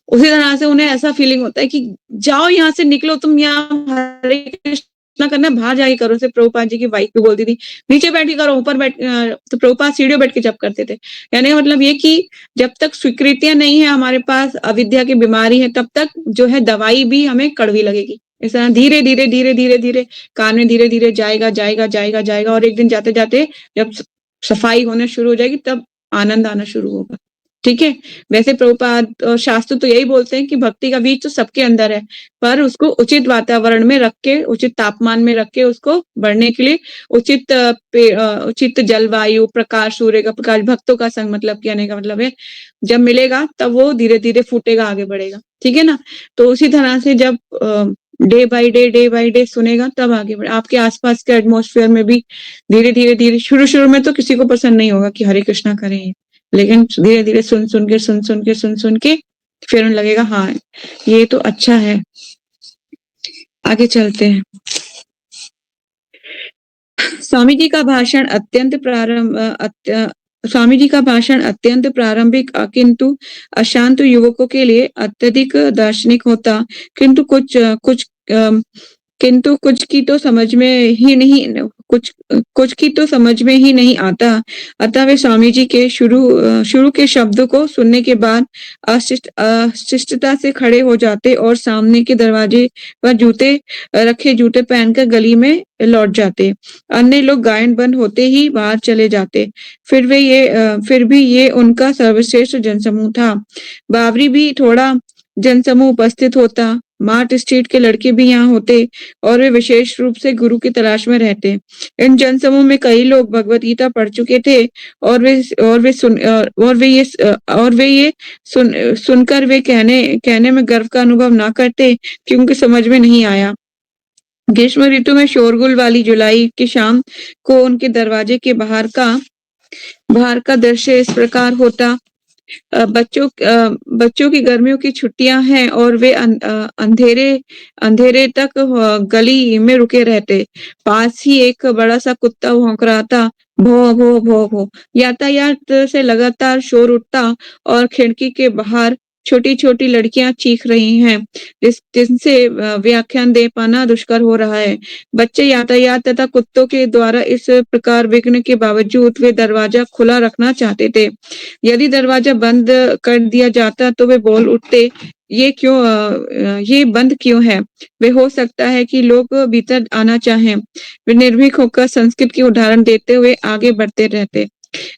उसी तरह से उन्हें ऐसा फीलिंग होता है कि जाओ यहाँ से निकलो तुम यहाँ हरे कृष्णा करना है, बाहर जाके करो। जैसे प्रभुपाद जी की वाइफ भी बोलती थी, नीचे बैठ के करो, ऊपर तो प्रभुपाद सीढ़ियों बैठ के जप करते थे। कहने का मतलब ये कि जब तक स्वीकृतियाँ नहीं है हमारे पास, अविद्या की बीमारी है, तब तक जो है दवाई भी हमें कड़वी लगेगी। इस तरह धीरे-धीरे, धीरे-धीरे, धीरे कान में धीरे-धीरे जाएगा, जाएगा, जाएगा, जाएगा और एक दिन जाते-जाते जब सफाई होना शुरू हो जाएगी तब आनंद आना शुरू होगा। ठीक है? वैसे प्रभुपाद और शास्त्र तो यही बोलते हैं कि भक्ति का बीज तो सबके अंदर है, पर उसको उचित वातावरण में रख के, उचित तापमान में रख के उसको बढ़ने के लिए उचित जलवायु, प्रकाश, सूर्य का प्रकाश, भक्तों का संग मतलब कहने का मतलब है, जब मिलेगा तब वो धीरे-धीरे फूटेगा, आगे बढ़ेगा। ठीक है ना? तो उसी तरह से जब डे बाय डे सुनेगा तब आगे बढ़े। आपके आस-पास के एटमॉस्फेयर में भी धीरे-धीरे, धीरे शुरू-शुरू में तो किसी को पसंद नहीं होगा कि हरे कृष्णा करें, लेकिन धीरे-धीरे सुन-सुन के फिर उन्हें लगेगा हाँ, ये तो अच्छा है। आगे चलते हैं। स्वामी जी का भाषण अत्यंत प्रारंभिक किंतु अशांत युवकों के लिए अत्यधिक दार्शनिक होता, किंतु कुछ की तो समझ में ही नहीं आता। अतः वे स्वामी जी के शुरू के शब्दों को सुनने के बाद अशिष्टता से खड़े हो जाते और सामने के दरवाजे पर जूते पहनकर गली में लौट जाते। अन्य लोग गायन बंद होते ही बाहर चले जाते। फिर भी ये उनका सर्वश्रेष्ठ जनसमूह था। बावरी भी थोड़ा जनसमूह उपस्थित होता। मार्ट स्ट्रीट के लड़के भी यहाँ होते और वे विशेष रूप से गुरु की तलाश में रहते। इन जनसमूह में कई लोग भगवत गीता पढ़ चुके थे और वे ये सुनकर वे कहने में गर्व का अनुभव ना करते क्योंकि समझ में नहीं आया। ग्रीष्म ऋतु में शोरगुल वाली जुलाई की शाम को उनके दरवाजे के बाहर का दृश्य इस प्रकार होता। बच्चों की गर्मियों की छुट्टियां हैं और वे अंधेरे तक गली में रुके रहते। पास ही एक बड़ा सा कुत्ता भौंक रहा था, भौ भौ भौ भौ। यातायात से लगातार शोर उठता और खिड़की के बाहर छोटी-छोटी लड़कियां चीख रही हैं, जिनसे व्याख्यान दे पाना दुष्कर हो रहा है। बच्चे यातायात तथा कुत्तों के द्वारा इस प्रकार विघ्न के बावजूद वे दरवाजा खुला रखना चाहते थे। यदि दरवाजा बंद कर दिया जाता तो वे बोल उठते, ये बंद क्यों है? वे हो सकता है कि लोग भीतर आना चाहें। वे निर्भीक होकर संस्कृत के उदाहरण देते हुए आगे बढ़ते रहते।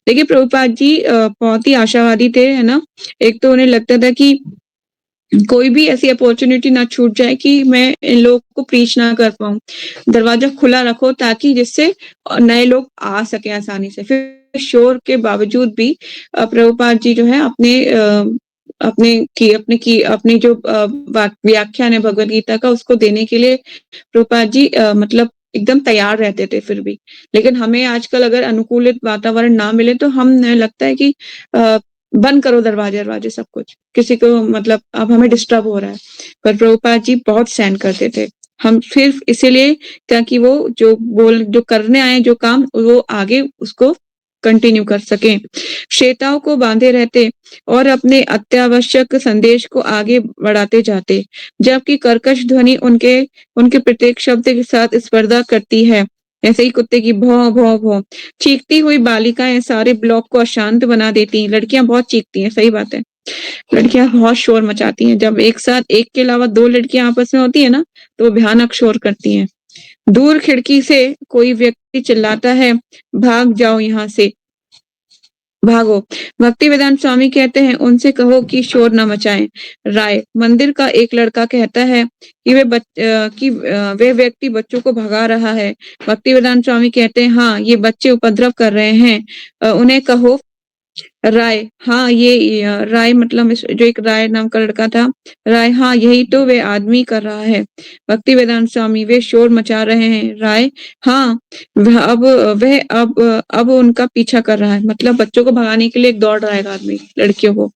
देखिए प्रभुपाद जी बहुत ही आशावादी थे, है ना? एक तो उन्हें लगता था कि कोई भी ऐसी अपॉर्चुनिटी ना छूट जाए कि मैं इन लोगों को प्रीच ना कर पाऊँ। दरवाजा खुला रखो ताकि जिससे नए लोग आ सकें आसानी से। फिर शोर के बावजूद भी प्रभुपाद जी जो है अपनी जो व्याख्यान है भगवद गीता का उसको देने के लिए प्रभुपाद जी मतलब एकदम तैयार रहते थे फिर भी। लेकिन हमें आजकल अगर अनुकूलित वातावरण ना मिले तो हमें लगता है कि बंद करो दरवाजे सब कुछ। किसी को मतलब अब हमें डिस्टर्ब हो रहा है। पर प्रभुपाद जी बहुत सहन करते थे। हम सिर्फ इसीलिए ताकि वो जो करने आए जो काम वो आगे उसको कंटिन्यू कर सकें। श्रोताओं को बांधे रहते और अपने अत्यावश्यक संदेश को आगे बढ़ाते जाते, जबकि कर्कश ध्वनि उनके प्रत्येक शब्द के साथ स्पर्धा करती है। ऐसे ही कुत्ते की भौं भौं भौं चीखती हुई बालिकाएं सारे ब्लॉक को अशांत बना देती हैं। लड़कियां बहुत चीखती हैं, सही बात है। लड़कियां बहुत शोर मचाती हैं। जब एक साथ एक के अलावा 2 लड़कियां आपस में होती है ना, तो वो भयानक शोर करती हैं। दूर खिड़की से कोई व्यक्ति चिल्लाता है, भाग जाओ यहाँ से, भागो। भक्ति वेदांत स्वामी कहते हैं, उनसे कहो कि शोर न मचाएं। राय मंदिर का एक लड़का कहता है कि वे व्यक्ति बच्चों को भगा रहा है। भक्ति वेदांत स्वामी कहते हैं, हाँ, ये बच्चे उपद्रव कर रहे हैं, उन्हें कहो राय, हाँ, ये राय मतलब जो एक राय नाम का लड़का था, राय, हाँ, यही तो वे आदमी कर रहा है। भक्तिवेदांत स्वामी, वे शोर मचा रहे हैं। राय, हाँ, वह अब उनका पीछा कर रहा है, मतलब बच्चों को भगाने के लिए दौड़ रहा है एक आदमी, लड़कियों को।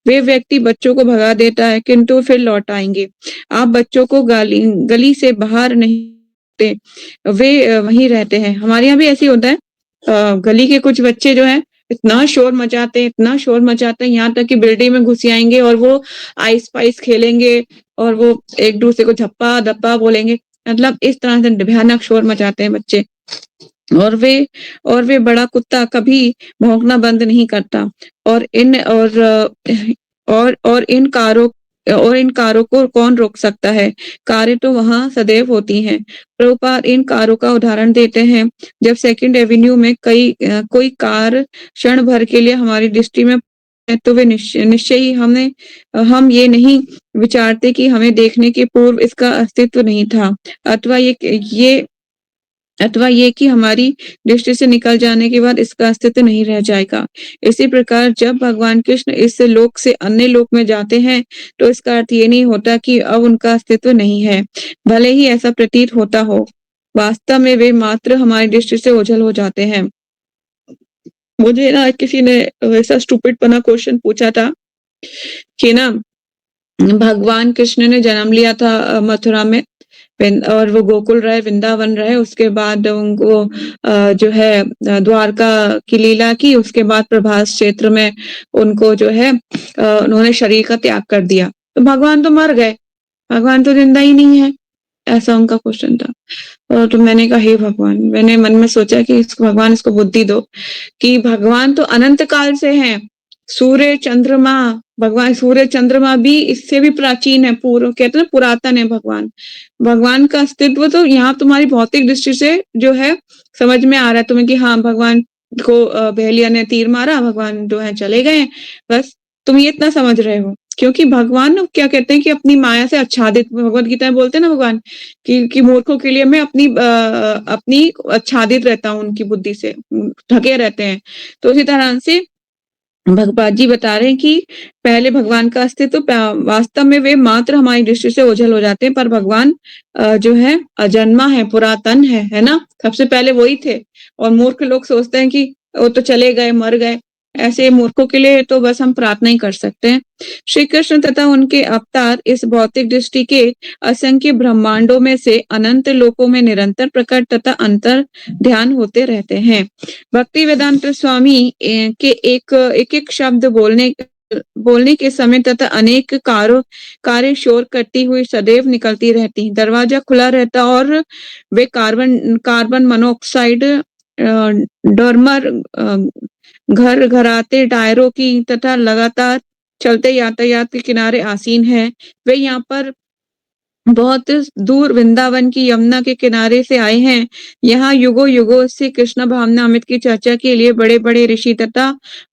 वे व्यक्ति बच्चों को भगा देता है, किंतु फिर लौट आएंगे। आप बच्चों को गली से बाहर नहीं ते, वे वहीं रहते हैं। हमारे यहाँ भी ऐसे ही होता है। गली के कुछ बच्चे जो हैं इतना शोर मचाते हैं, इतना शोर मचाते हैं, यहाँ तक कि बिल्डिंग में घुस आएंगे और वो आइस पाइस खेलेंगे और वो एक दूसरे को झप्पा धप्पा बोलेंगे, मतलब इस तरह से भयानक शोर मचाते हैं बच्चे। और वे बड़ा कुत्ता कभी भौंकना बंद नहीं करता। और इन कारों को कौन रोक सकता है? कारें तो वहां सदैव होती हैं। प्रभुपाद इन कारों का उदाहरण देते हैं। जब सेकंड एवेन्यू में कोई कार क्षण भर के लिए हमारी दृष्टि में है, तो वे निश्चय ही हम ये नहीं विचारते कि हमें देखने के पूर्व इसका अस्तित्व नहीं था, अथवा ये कि हमारी दृष्टि से निकल जाने के बाद इसका अस्तित्व नहीं रह जाएगा। इसी प्रकार जब भगवान कृष्ण इस लोक से अन्य लोक में जाते हैं, तो इसका अर्थ ये नहीं होता कि अब उनका अस्तित्व नहीं है, भले ही ऐसा प्रतीत होता हो। वास्तव में वे मात्र हमारी दृष्टि से ओझल हो जाते हैं। मुझे ना किसी ने ऐसा स्टूपिड पना क्वेश्चन पूछा था कि ना, भगवान कृष्ण ने जन्म लिया था मथुरा में, और वो गोकुल रहे, वृंदावन रहे, उसके बाद उनको जो है द्वारका की लीला की, उसके बाद प्रभास क्षेत्र में उनको जो है उन्होंने शरीर का त्याग कर दिया, तो भगवान तो मर गए, भगवान तो जिंदा ही नहीं है, ऐसा उनका क्वेश्चन था। और तो मैंने कहा हे भगवान, मैंने मन में सोचा कि भगवान इसको बुद्धि दो कि भगवान तो अनंत काल से हैं। सूर्य चंद्रमा, भगवान सूर्य चंद्रमा भी इससे भी प्राचीन है, पूर्व कहते हैं पुरातन है भगवान का अस्तित्व तो यहाँ तुम्हारी भौतिक दृष्टि से जो है समझ में आ रहा है तुम्हें कि हाँ भगवान को बहेलिया ने तीर मारा, भगवान जो है चले गए, बस तुम ये इतना समझ रहे हो। क्योंकि भगवान क्या कहते हैं कि अपनी माया से आच्छादित, भगवत गीता में बोलते हैं ना भगवान कि मूर्खों के लिए मैं अपनी आच्छादित रहता हूँ, उनकी बुद्धि से ढके रहते हैं। तो उसी तरह से भगवान जी बता रहे हैं कि पहले भगवान का अस्तित्व वास्तव में वे मात्र हमारी दृष्टि से ओझल हो जाते हैं, पर भगवान जो है अजन्मा है, पुरातन है ना, सबसे पहले वही थे। और मूर्ख लोग सोचते हैं कि वो तो चले गए, मर गए, ऐसे मूर्खों के लिए तो बस हम प्रार्थना ही कर सकते हैं। श्री कृष्ण तथा उनके अवतार इस भौतिक दृष्टि के असंख्य ब्रह्मांडों में से अनंत लोकों में निरंतर प्रकट तथा अंतर ध्यान होते रहते हैं। भक्ति वेदांत स्वामी के एक शब्द बोलने के समय तथा अनेक कारें शोर करती हुई सदैव निकलती रहती, दरवाजा खुला रहता और वे कार्बन मोनोऑक्साइड डॉर्मर घर घराते टायरों की तथा लगातार चलते यातायात के किनारे आसीन है। वे यहाँ पर बहुत दूर वृंदावन की यमुना के किनारे से आए हैं। यहाँ युगों युगों से कृष्ण भावनामृत की चर्चा के लिए बड़े बड़े ऋषि तथा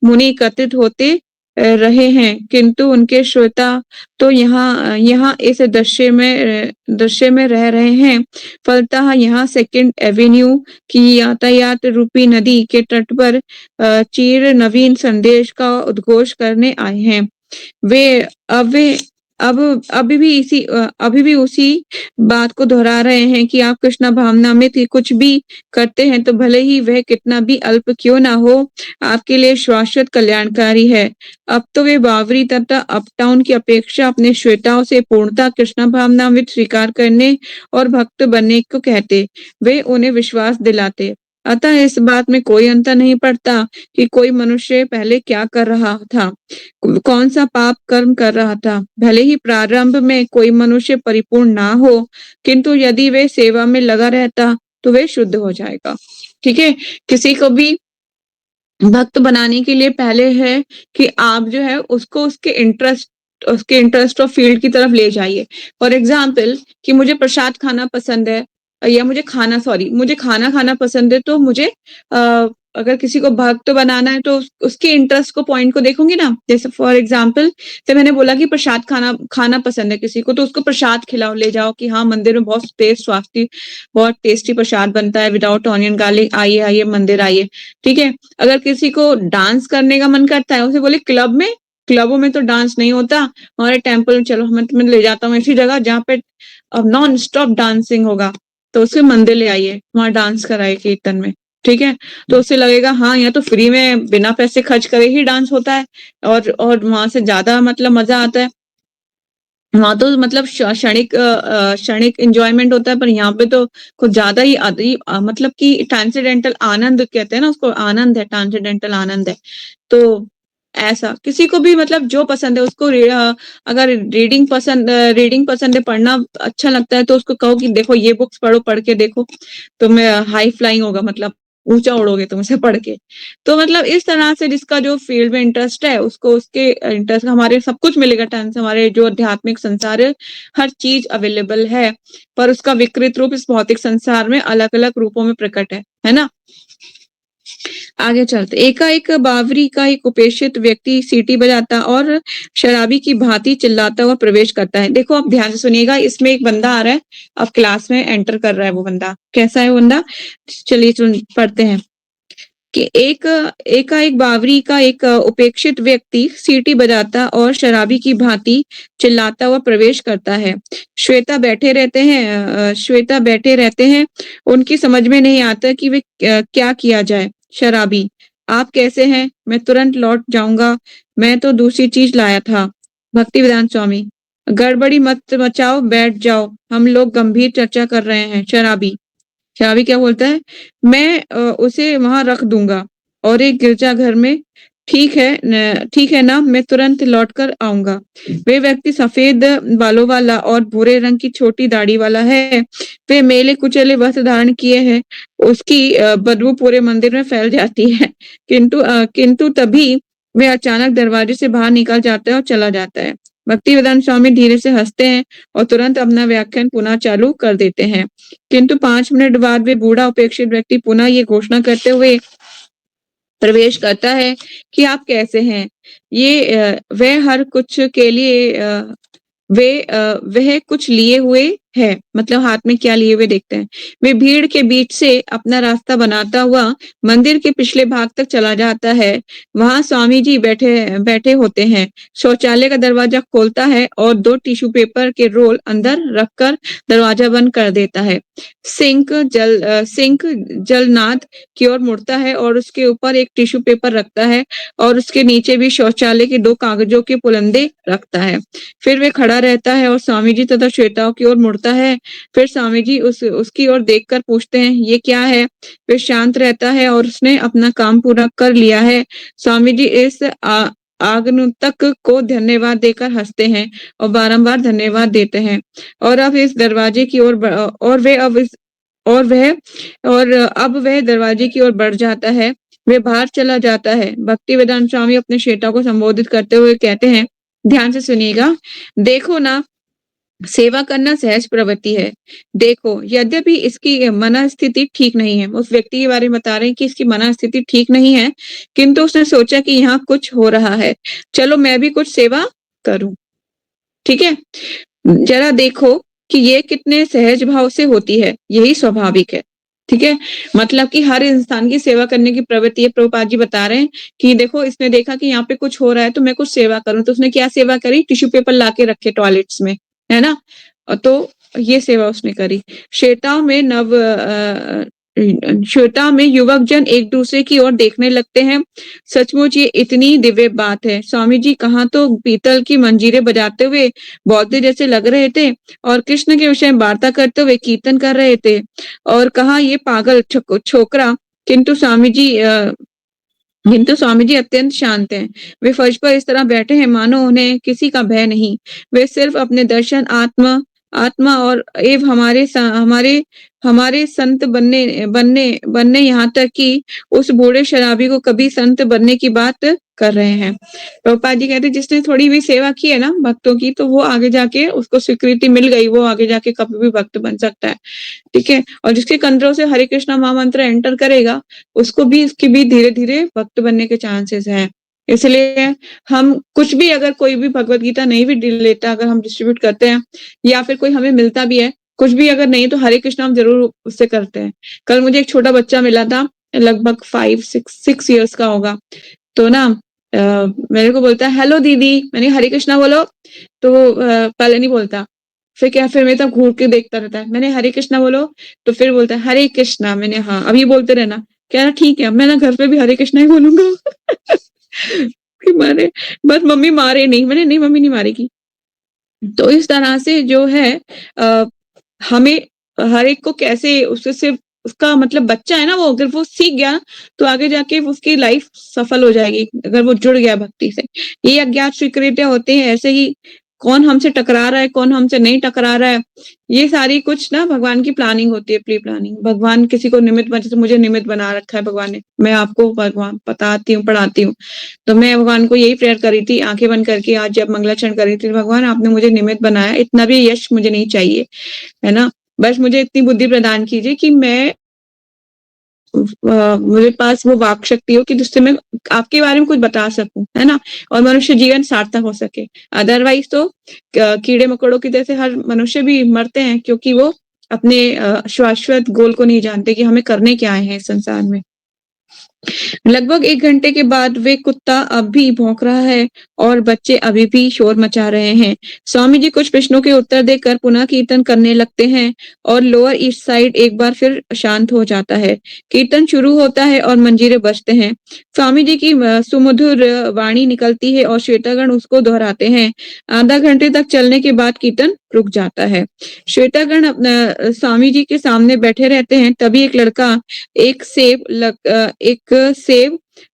मुनि एकत्रित होते रहे हैं, किंतु उनके श्रोता तो यहाँ इस दृश्य में रह रहे हैं। फलतः यहाँ सेकंड एवेन्यू की यातायात रूपी नदी के तट पर चीर नवीन संदेश का उद्घोष करने आए हैं। वे अभी भी उसी बात को दोहरा रहे हैं कि आप कृष्ण भावना में कुछ भी करते हैं तो भले ही वह कितना भी अल्प क्यों ना हो, आपके लिए शाश्वत कल्याणकारी है। अब तो वे बावरी तथा अपटाउन की अपेक्षा अपने श्रोताओं से पूर्णता कृष्ण भावनामृत स्वीकार करने और भक्त बनने को कहते, वे उन्हें विश्वास दिलाते। अतः इस बात में कोई अंतर नहीं पड़ता कि कोई मनुष्य पहले क्या कर रहा था, कौन सा पाप कर्म कर रहा था। भले ही प्रारंभ में कोई मनुष्य परिपूर्ण ना हो, किंतु यदि वे सेवा में लगा रहता तो वे शुद्ध हो जाएगा। ठीक है, किसी को भी भक्त बनाने के लिए पहले है कि आप जो है उसको उसके इंटरेस्ट ऑफ फील्ड की तरफ ले जाइए। फॉर एग्जाम्पल कि मुझे प्रसाद खाना पसंद है या मुझे खाना खाना पसंद है, तो मुझे अगर किसी को भक्त बनाना है तो उसके इंटरेस्ट को पॉइंट को देखूंगी ना। जैसे फॉर एग्जाम्पल से मैंने बोला कि प्रसाद खाना खाना पसंद है किसी को, तो उसको प्रसाद खिलाओ, ले जाओ कि हाँ मंदिर में बहुत बहुत टेस्टी प्रसाद बनता है विदाउट ऑनियन गार्लिक, आइए आइए मंदिर आइए, ठीक है। अगर किसी को डांस करने का मन करता है, उसे बोले क्लबों में तो डांस नहीं होता, हमारे टेम्पल में चलो, मैं ले जाता हूँ ऐसी जगह जहाँ पे नॉन स्टॉप डांसिंग होगा, तो उसे मंदिर ले आइए, वहां डांस कराइए कीर्तन में, ठीक है। तो उससे लगेगा हाँ यहाँ तो फ्री में बिना पैसे खर्च करे ही डांस होता है, और वहां से ज्यादा मतलब मजा आता है। वहां तो मतलब क्षणिक एंजॉयमेंट होता है, पर यहाँ पे तो कुछ ज्यादा ही मतलब कि ट्रांसेंडेंटल आनंद कहते हैं ना उसको, आनंद है, ट्रांसेंडेंटल आनंद है। तो ऐसा किसी को भी मतलब जो पसंद है उसको, अगर रीडिंग पसंद है, पढ़ना अच्छा लगता है, तो उसको कहो कि देखो ये बुक्स पढ़ो, पढ़ के देखो, तुम्हें हाई फ्लाइंग होगा, मतलब ऊंचा उड़ोगे तुम इसे पढ़ के। तो मतलब इस तरह से जिसका जो फील्ड में इंटरेस्ट है उसको उसके इंटरेस्ट, हमारे सब कुछ मिलेगा टाइम से, हमारे जो आध्यात्मिक संसार है हर चीज अवेलेबल है, पर उसका विकृत रूप इस भौतिक संसार में अलग अलग रूपों में प्रकट है ना। आगे चलते, एकाएक बावरी का एक उपेक्षित व्यक्ति सीटी बजाता और शराबी की भांति चिल्लाता हुआ प्रवेश करता है। देखो आप ध्यान से सुनिएगा, इसमें एक बंदा आ रहा है, अब क्लास में एंटर कर रहा है। वो बंदा कैसा है? वो बंदा, चलिए पढ़ते हैं कि एकाएक बावरी का एक उपेक्षित व्यक्ति सीटी बजाता और शराबी की भांति चिल्लाता हुआ प्रवेश करता है। श्वेता बैठे रहते हैं, उनकी समझ में नहीं आता कि वे क्या किया जाए। शराबी, आप कैसे हैं? मैं तुरंत लौट जाऊंगा, मैं तो दूसरी चीज लाया था। भक्तिवेदांत स्वामी, गड़बड़ी मत मचाओ, बैठ जाओ, हम लोग गंभीर चर्चा कर रहे हैं। शराबी क्या बोलता है? मैं उसे वहां रख दूंगा और एक गिरजाघर में। ठीक है ना, मैं तुरंत लौट कर आऊंगा। वे व्यक्ति सफेद बालों वाला और भूरे रंग की छोटी दाढ़ी वाला है। वे मेले कुचले वस्त्र धारण किए हैं। उसकी बदबू पूरे मंदिर में फैल जाती है। किंतु तभी वे अचानक दरवाजे से बाहर निकल जाता है और चला जाता है। भक्तिवेदांत स्वामी धीरे से हंसते हैं और तुरंत अपना व्याख्यान पुनः चालू कर देते हैं। किंतु 5 मिनट बाद वे बूढ़ा उपेक्षित व्यक्ति पुनः ये घोषणा करते हुए प्रवेश करता है कि आप कैसे हैं? वह हर कुछ के लिए वह कुछ लिए हुए है, मतलब हाथ में क्या लिए हुए देखते हैं। वे भीड़ के बीच से अपना रास्ता बनाता हुआ मंदिर के पिछले भाग तक चला जाता है। वहां स्वामी जी बैठे होते हैं। शौचालय का दरवाजा खोलता है और 2 टिश्यू पेपर के रोल अंदर रखकर दरवाजा बंद कर देता है। सिंक जलनाद की ओर मुड़ता है और उसके ऊपर एक टिश्यू पेपर रखता है और उसके नीचे भी शौचालय के 2 कागजों के पुलंदे रखता है। फिर वे खड़ा रहता है और स्वामी जी तथा श्वेताओं की ओर मुड़ता है। फिर स्वामी जी उसकी ओर देखकर पूछते हैं, ये क्या है? फिर शांत रहता है और उसने अपना काम पूरा कर लिया है। स्वामी जी इस आगंतुक को धन्यवाद देकर हंसते हैं और बारंबार धन्यवाद देते हैं। और अब इस दरवाजे की ओर अब वह दरवाजे की ओर बढ़ जाता है। वे बाहर चला जाता है। भक्तिवेदांत स्वामी अपने श्वेता को संबोधित करते हुए कहते हैं, ध्यान से सुनिएगा, देखो ना, सेवा करना सहज प्रवृत्ति है। देखो, यद्यपि इसकी मनस्थिति ठीक नहीं है, उस व्यक्ति के बारे में बता रहे हैं कि इसकी मनस्थिति ठीक नहीं है, किंतु उसने सोचा कि यहाँ कुछ हो रहा है, चलो मैं भी कुछ सेवा करूं। ठीक है, जरा देखो कि ये कितने सहज भाव से होती है, यही स्वाभाविक है। ठीक है, मतलब कि हर इंसान की सेवा करने की प्रवृत्ति है। प्रभुपाद जी बता रहे हैं कि देखो, इसने देखा कि यहाँ पे कुछ हो रहा है तो मैं कुछ सेवा करूं, तो उसने क्या सेवा करी? टिश्यू पेपर लाके रखे टॉयलेट्स में, है ना। तो ये सेवा उसने करी। श्वेता में युवक जन एक दूसरे की ओर देखने लगते हैं। सचमुच ये इतनी दिव्य बात है। स्वामी जी कहाँ तो पीतल की मंजीरें बजाते हुए बौद्ध जैसे लग रहे थे और कृष्ण के विषय में वार्ता करते हुए कीर्तन कर रहे थे, और कहाँ ये पागल छोकरा। किंतु स्वामी जी अत्यंत शांत हैं। वे फर्श पर इस तरह बैठे हैं मानो उन्हें किसी का भय नहीं। वे सिर्फ अपने दर्शन, आत्मा और एवं हमारे संत बनने यहाँ तक कि उस बूढ़े शराबी को कभी संत बनने की बात कर रहे हैं। प्रभुपाद जी कहते हैं जिसने थोड़ी भी सेवा की है ना भक्तों की, तो वो आगे जाके उसको स्वीकृति मिल गई, वो आगे जाके कभी भी भक्त बन सकता है, ठीक है? और जिसके कंठों से हरे कृष्णा महामंत्र एंटर करेगा, उसको भी इसकी भी धीरे-धीरे भक्त बनने के चांसेस हैं। इसलिए हम कुछ भी, अगर कोई भी भगवत गीता नहीं भी लेता, अगर हम डिस्ट्रीब्यूट करते हैं या फिर कोई हमें मिलता भी है, कुछ भी अगर नहीं तो हरे कृष्णा हम ज़रूर उससे करते हैं। कल मुझे एक छोटा बच्चा मिला था, लगभग 5-6 इयर्स का होगा। तो ना मेरे को बोलता है, हेलो दीदी, मैंने हरे कृष्णा बोलो, तो पहले नहीं बोलता, फिर मेरे तरफ घूर के देखता रहता है, मैंने हरे कृष्णा बोलो, तो फिर बोलता है हरे कृष्णा, मैंने हाँ, अब ये बोलते रहना, कह रहा ठीक है, मैं ना घर पे भी हरे कृष्णा ही बोलूंगा। कि मारे, बस मम्मी मारे नहीं, मैंने नहीं मम्मी नहीं मारेगी। तो इस तरह से जो है अ, हमें हर एक को कैसे उससे उसका मतलब बच्चा है ना वो, अगर वो सीख गया तो आगे जाके उसकी लाइफ सफल हो जाएगी, अगर वो जुड़ गया भक्ति से। ये अज्ञात स्वीकृतियाँ होते हैं, ऐसे ही कौन हमसे टकरा रहा है, कौन हमसे नहीं टकरा रहा है, ये सारी कुछ ना भगवान की प्लानिंग होती है, प्री प्लानिंग। भगवान किसी को निमित्त जैसे मुझे निमित्त बना रखा है भगवान ने, मैं आपको भगवान बताती हूँ, पढ़ाती हूँ। तो मैं भगवान को यही प्रेयर करी थी, आंखें बंद करके आज जब मंगलाचरण करी थी, भगवान आपने मुझे निमित्त बनाया, इतना भी यश मुझे नहीं चाहिए, है ना? बस मुझे इतनी बुद्धि प्रदान कीजिए कि मैं मेरे पास वो वाक शक्ति हो कि जिससे मैं आपके बारे में कुछ बता सकूं, है ना? और मनुष्य जीवन सार्थक हो सके। अदरवाइज तो कीड़े मकोड़ों की तरह से हर मनुष्य भी मरते हैं, क्योंकि वो अपने शाश्वत गोल को नहीं जानते कि हमें करने क्या आए हैं इस संसार में। लगभग 1 घंटे के बाद वे कुत्ता अब भी भौंक रहा है और बच्चे अभी भी शोर मचा रहे हैं। स्वामी जी कुछ प्रश्नों के उत्तर देकर पुनः कीर्तन करने लगते हैं और लोअर ईस्ट साइड एक बार फिर शांत हो जाता है। कीर्तन शुरू होता है और मंजीरे बजते हैं। स्वामी जी की सुमधुर वाणी निकलती है और श्वेतागण उसको दोहराते हैं। आधा घंटे तक चलने के बाद कीर्तन रुक जाता है। श्वेतागण अपना स्वामी जी के सामने बैठे रहते हैं, तभी एक लड़का एक सेब,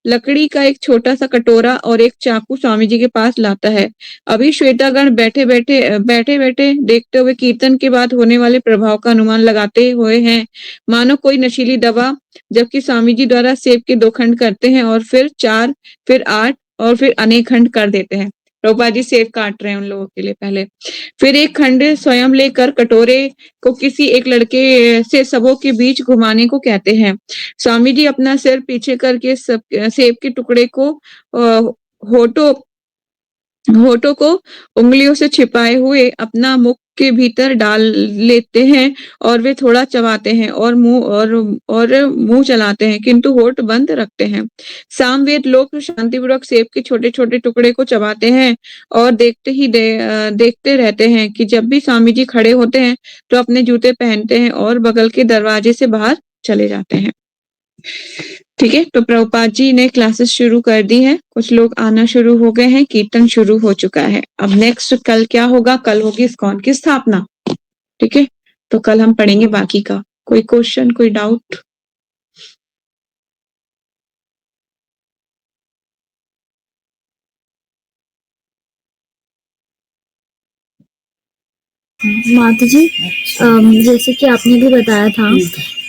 लकड़ी का एक छोटा-सा कटोरा और एक चाकू स्वामी जी के पास लाता है। अभी श्वेतागण बैठे-बैठे देखते हुए कीर्तन के बाद होने वाले प्रभाव का अनुमान लगाते हुए हैं, मानो कोई नशीली दवा, जबकि स्वामी जी द्वारा सेब के 2 खंड करते हैं और फिर 4, फिर 8 और फिर अनेक खंड कर देते हैं। प्रभुपाद जी सेब काट रहे हैं उन लोगों के लिए पहले। फिर एक खंड स्वयं लेकर कटोरे को किसी एक लड़के से सबों के बीच घुमाने को कहते हैं। स्वामी जी अपना सिर पीछे करके सेब के टुकड़े को होठों होठों को उंगलियों से छिपाए हुए अपना मुख के भीतर डाल लेते हैं और वे थोड़ा चबाते हैं और मुंह चलाते हैं, किंतु होठ बंद रखते हैं। सामवेद लोग शांतिपूर्वक सेब के छोटे-छोटे टुकड़े को चबाते हैं और देखते रहते हैं कि जब भी स्वामी जी खड़े होते हैं तो अपने जूते पहनते हैं और बगल के दरवाजे से बाहर चले जाते हैं। ठीक है, तो प्रभुपाद जी ने क्लासेस शुरू कर दी है, कुछ लोग आना शुरू हो गए हैं, कीर्तन शुरू हो चुका है। अब नेक्स्ट कल क्या होगा? कल होगी इस्कॉन की स्थापना, ठीक है? तो कल हम पढ़ेंगे बाकी का। कोई क्वेश्चन, कोई डाउट? माता जी, जैसे कि आपने भी बताया था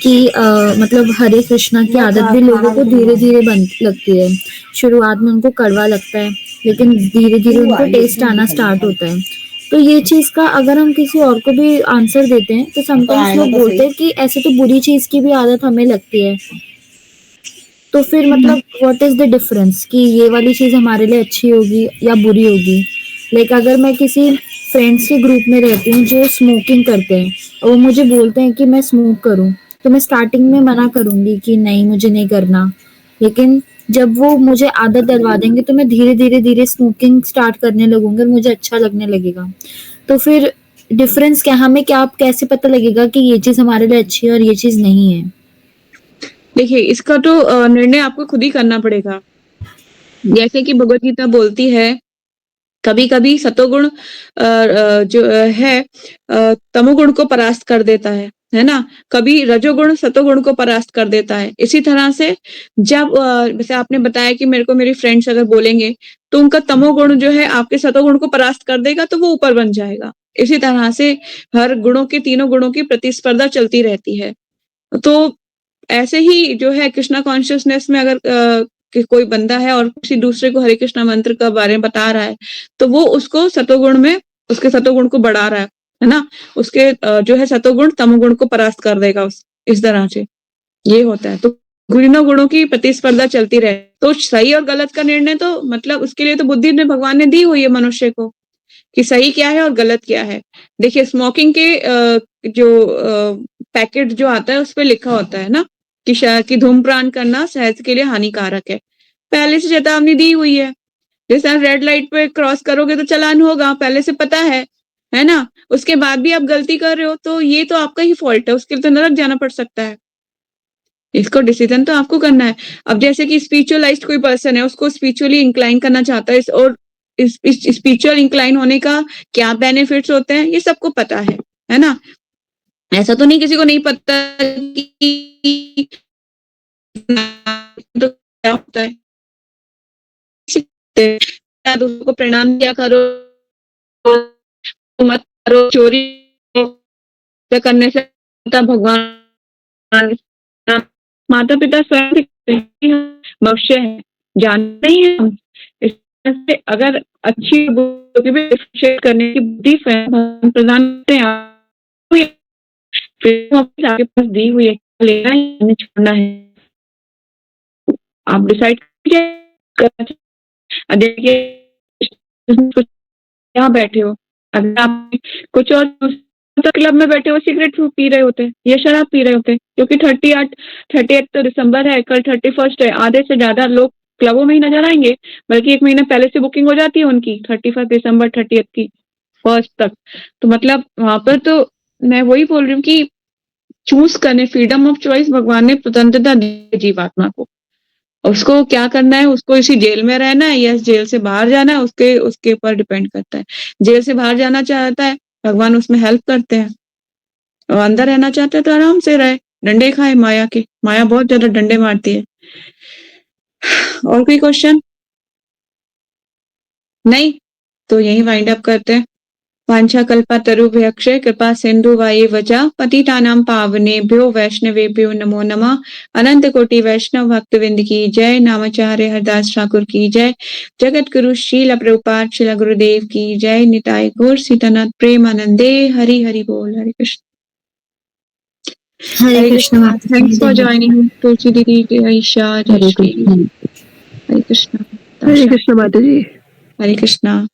कि मतलब हरे कृष्णा की आदत भी लोगों को धीरे धीरे बन लगती है। शुरुआत में उनको कड़वा लगता है, लेकिन धीरे धीरे उनको टेस्ट आना स्टार्ट होता है। तो ये चीज का अगर हम किसी और को भी आंसर देते हैं तो समटाइम्स लोग बोलते हैं कि ऐसे तो बुरी चीज की भी आदत हमें लगती है। तो फिर मतलब व्हाट इज द डिफरेंस कि ये वाली चीज हमारे लिए अच्छी होगी या बुरी होगी? लाइक अगर मैं किसी फ्रेंड्स के ग्रुप में रहती हूँ जो स्मोकिंग करते हैं और वो मुझे बोलते हैं कि मैं स्मोक करूँ, तो मैं स्टार्टिंग में मना करूंगी कि नहीं मुझे नहीं करना, लेकिन जब वो मुझे आदत डलवा देंगे तो मैं धीरे स्मोकिंग स्टार्ट करने लगूंगी और मुझे अच्छा लगने लगेगा। तो फिर डिफरेंस क्या, हमें क्या कैसे पता लगेगा कि ये चीज हमारे लिए अच्छी है और ये चीज नहीं है? देखिए, इसका तो निर्णय आपको खुद ही करना पड़ेगा। जैसे कि भगवत गीता बोलती है, कभी-कभी सतोगुण जो है तमोगुण को परास्त कर देता है ना? कभी रजोगुण सतोगुण को परास्त कर देता है। इसी तरह से जब जैसे आपने बताया कि मेरे को मेरी फ्रेंड्स अगर बोलेंगे, तो उनका तमोगुण जो है आपके सतोगुण को परास्त कर देगा, तो वो ऊपर बन जाएगा। इसी तरह से हर गुणों की, तीनों गुणों की प्रतिस्पर्धा चलती रहती है। तो ऐसे ही जो है कृष्णा कॉन्शियसनेस में अगर कि कोई बंदा है और किसी दूसरे को हरे कृष्णा मंत्र के बारे में बता रहा है, तो वो उसको सतोगुण में, उसके सतोगुण को बढ़ा रहा है ना? उसके जो है सतोगुण तमोगुण को परास्त कर देगा इस तरह से, ये होता है। तो तीनों गुणों की प्रतिस्पर्धा चलती रहे, तो सही और गलत का निर्णय तो मतलब उसके लिए तो बुद्धि ने भगवान ने दी हुई है मनुष्य को, कि सही क्या है और गलत क्या है। देखिए स्मोकिंग के जो पैकेट जो आता है उस पे लिखा होता है ना कि धूम्रपान करना सेहत के लिए हानिकारक है, पहले से चेतावनी दी हुई है। जैसे रेड लाइट पे क्रॉस करोगे तो चालान होगा, पहले से पता है ना? उसके बाद भी आप गलती कर रहे हो तो ये तो आपका ही फॉल्ट है, उसके लिए तो नरक जाना पड़ सकता है। इसको डिसीजन तो आपको करना है। अब जैसे कि स्पिरिचुअलाइज्ड कोई पर्सन है, उसको स्पिरिचुअली इंक्लाइन करना चाहता है और इस स्पिरिचुअल इंक्लाइन होने का क्या बेनिफिट्स होते हैं ये सबको पता है ना? ऐसा तो नहीं किसी को नहीं पता कि तो क्या होता है, दूसरों को प्रणाम किया करो, मत करो, चोरी करने से भगवान माता पिता स्वयं भविष्य है, जानते ही हैं हम। इससे अगर अच्छी बुरी भी डिफरेंशिएट करने की बुद्धि स्वयं प्रदान करते हैं, आपके पास दी हुई है, लेना है छोड़ना है, आप डिसाइड कीजिए। देखिए यहाँ बैठे हो, अगर आप कुछ और क्लब में बैठे हो सिगरेट पी रहे होते या शराब पी रहे होते, क्योंकि 38 तो दिसंबर है, कल 31 है, आधे से ज्यादा लोग क्लबों में ही नजर आएंगे, बल्कि 1 महीना पहले से बुकिंग हो जाती है उनकी 31 दिसंबर 30 की 1 तक। तो मतलब वहां पर तो मैं वही बोल रही हूँ कि चूज करने, फ्रीडम ऑफ चॉइस भगवान ने स्वतंत्रता दी जीवात्मा को, उसको क्या करना है, उसको इसी जेल में रहना है या जेल से बाहर जाना है, उसके ऊपर डिपेंड करता है। जेल से बाहर जाना चाहता है, भगवान उसमें हेल्प करते हैं, और अंदर रहना चाहता है तो आराम से रहे, डंडे खाए माया के, माया बहुत ज्यादा डंडे मारती है। और कोई क्वेश्चन नहीं? तो यही वाइंड अप करते हैं। वांछा कल्पतरुभ्यश्च कृपा सिंधु वाये वचा पतितानां पावनेभ्यो वैष्णवेभ्यो नमो नमः। अनंत कोटि वैष्णव भक्तविंद की जय। नामाचार्य हरदास ठाकुर की जय। जगत गुरु श्रील प्रभुपाद श्रील गुरुदेव की जय। निताय गौर सीतानाथ प्रेमानंदे। हरि हरि बोल। हरे कृष्ण। हरे कृष्ण। थैंक्स फॉर ज्वाइनिंग तुलसी दीदी, ईशा, जय श्री हरे कृष्ण। हरे कृष्ण माता जी। हरे कृष्णा।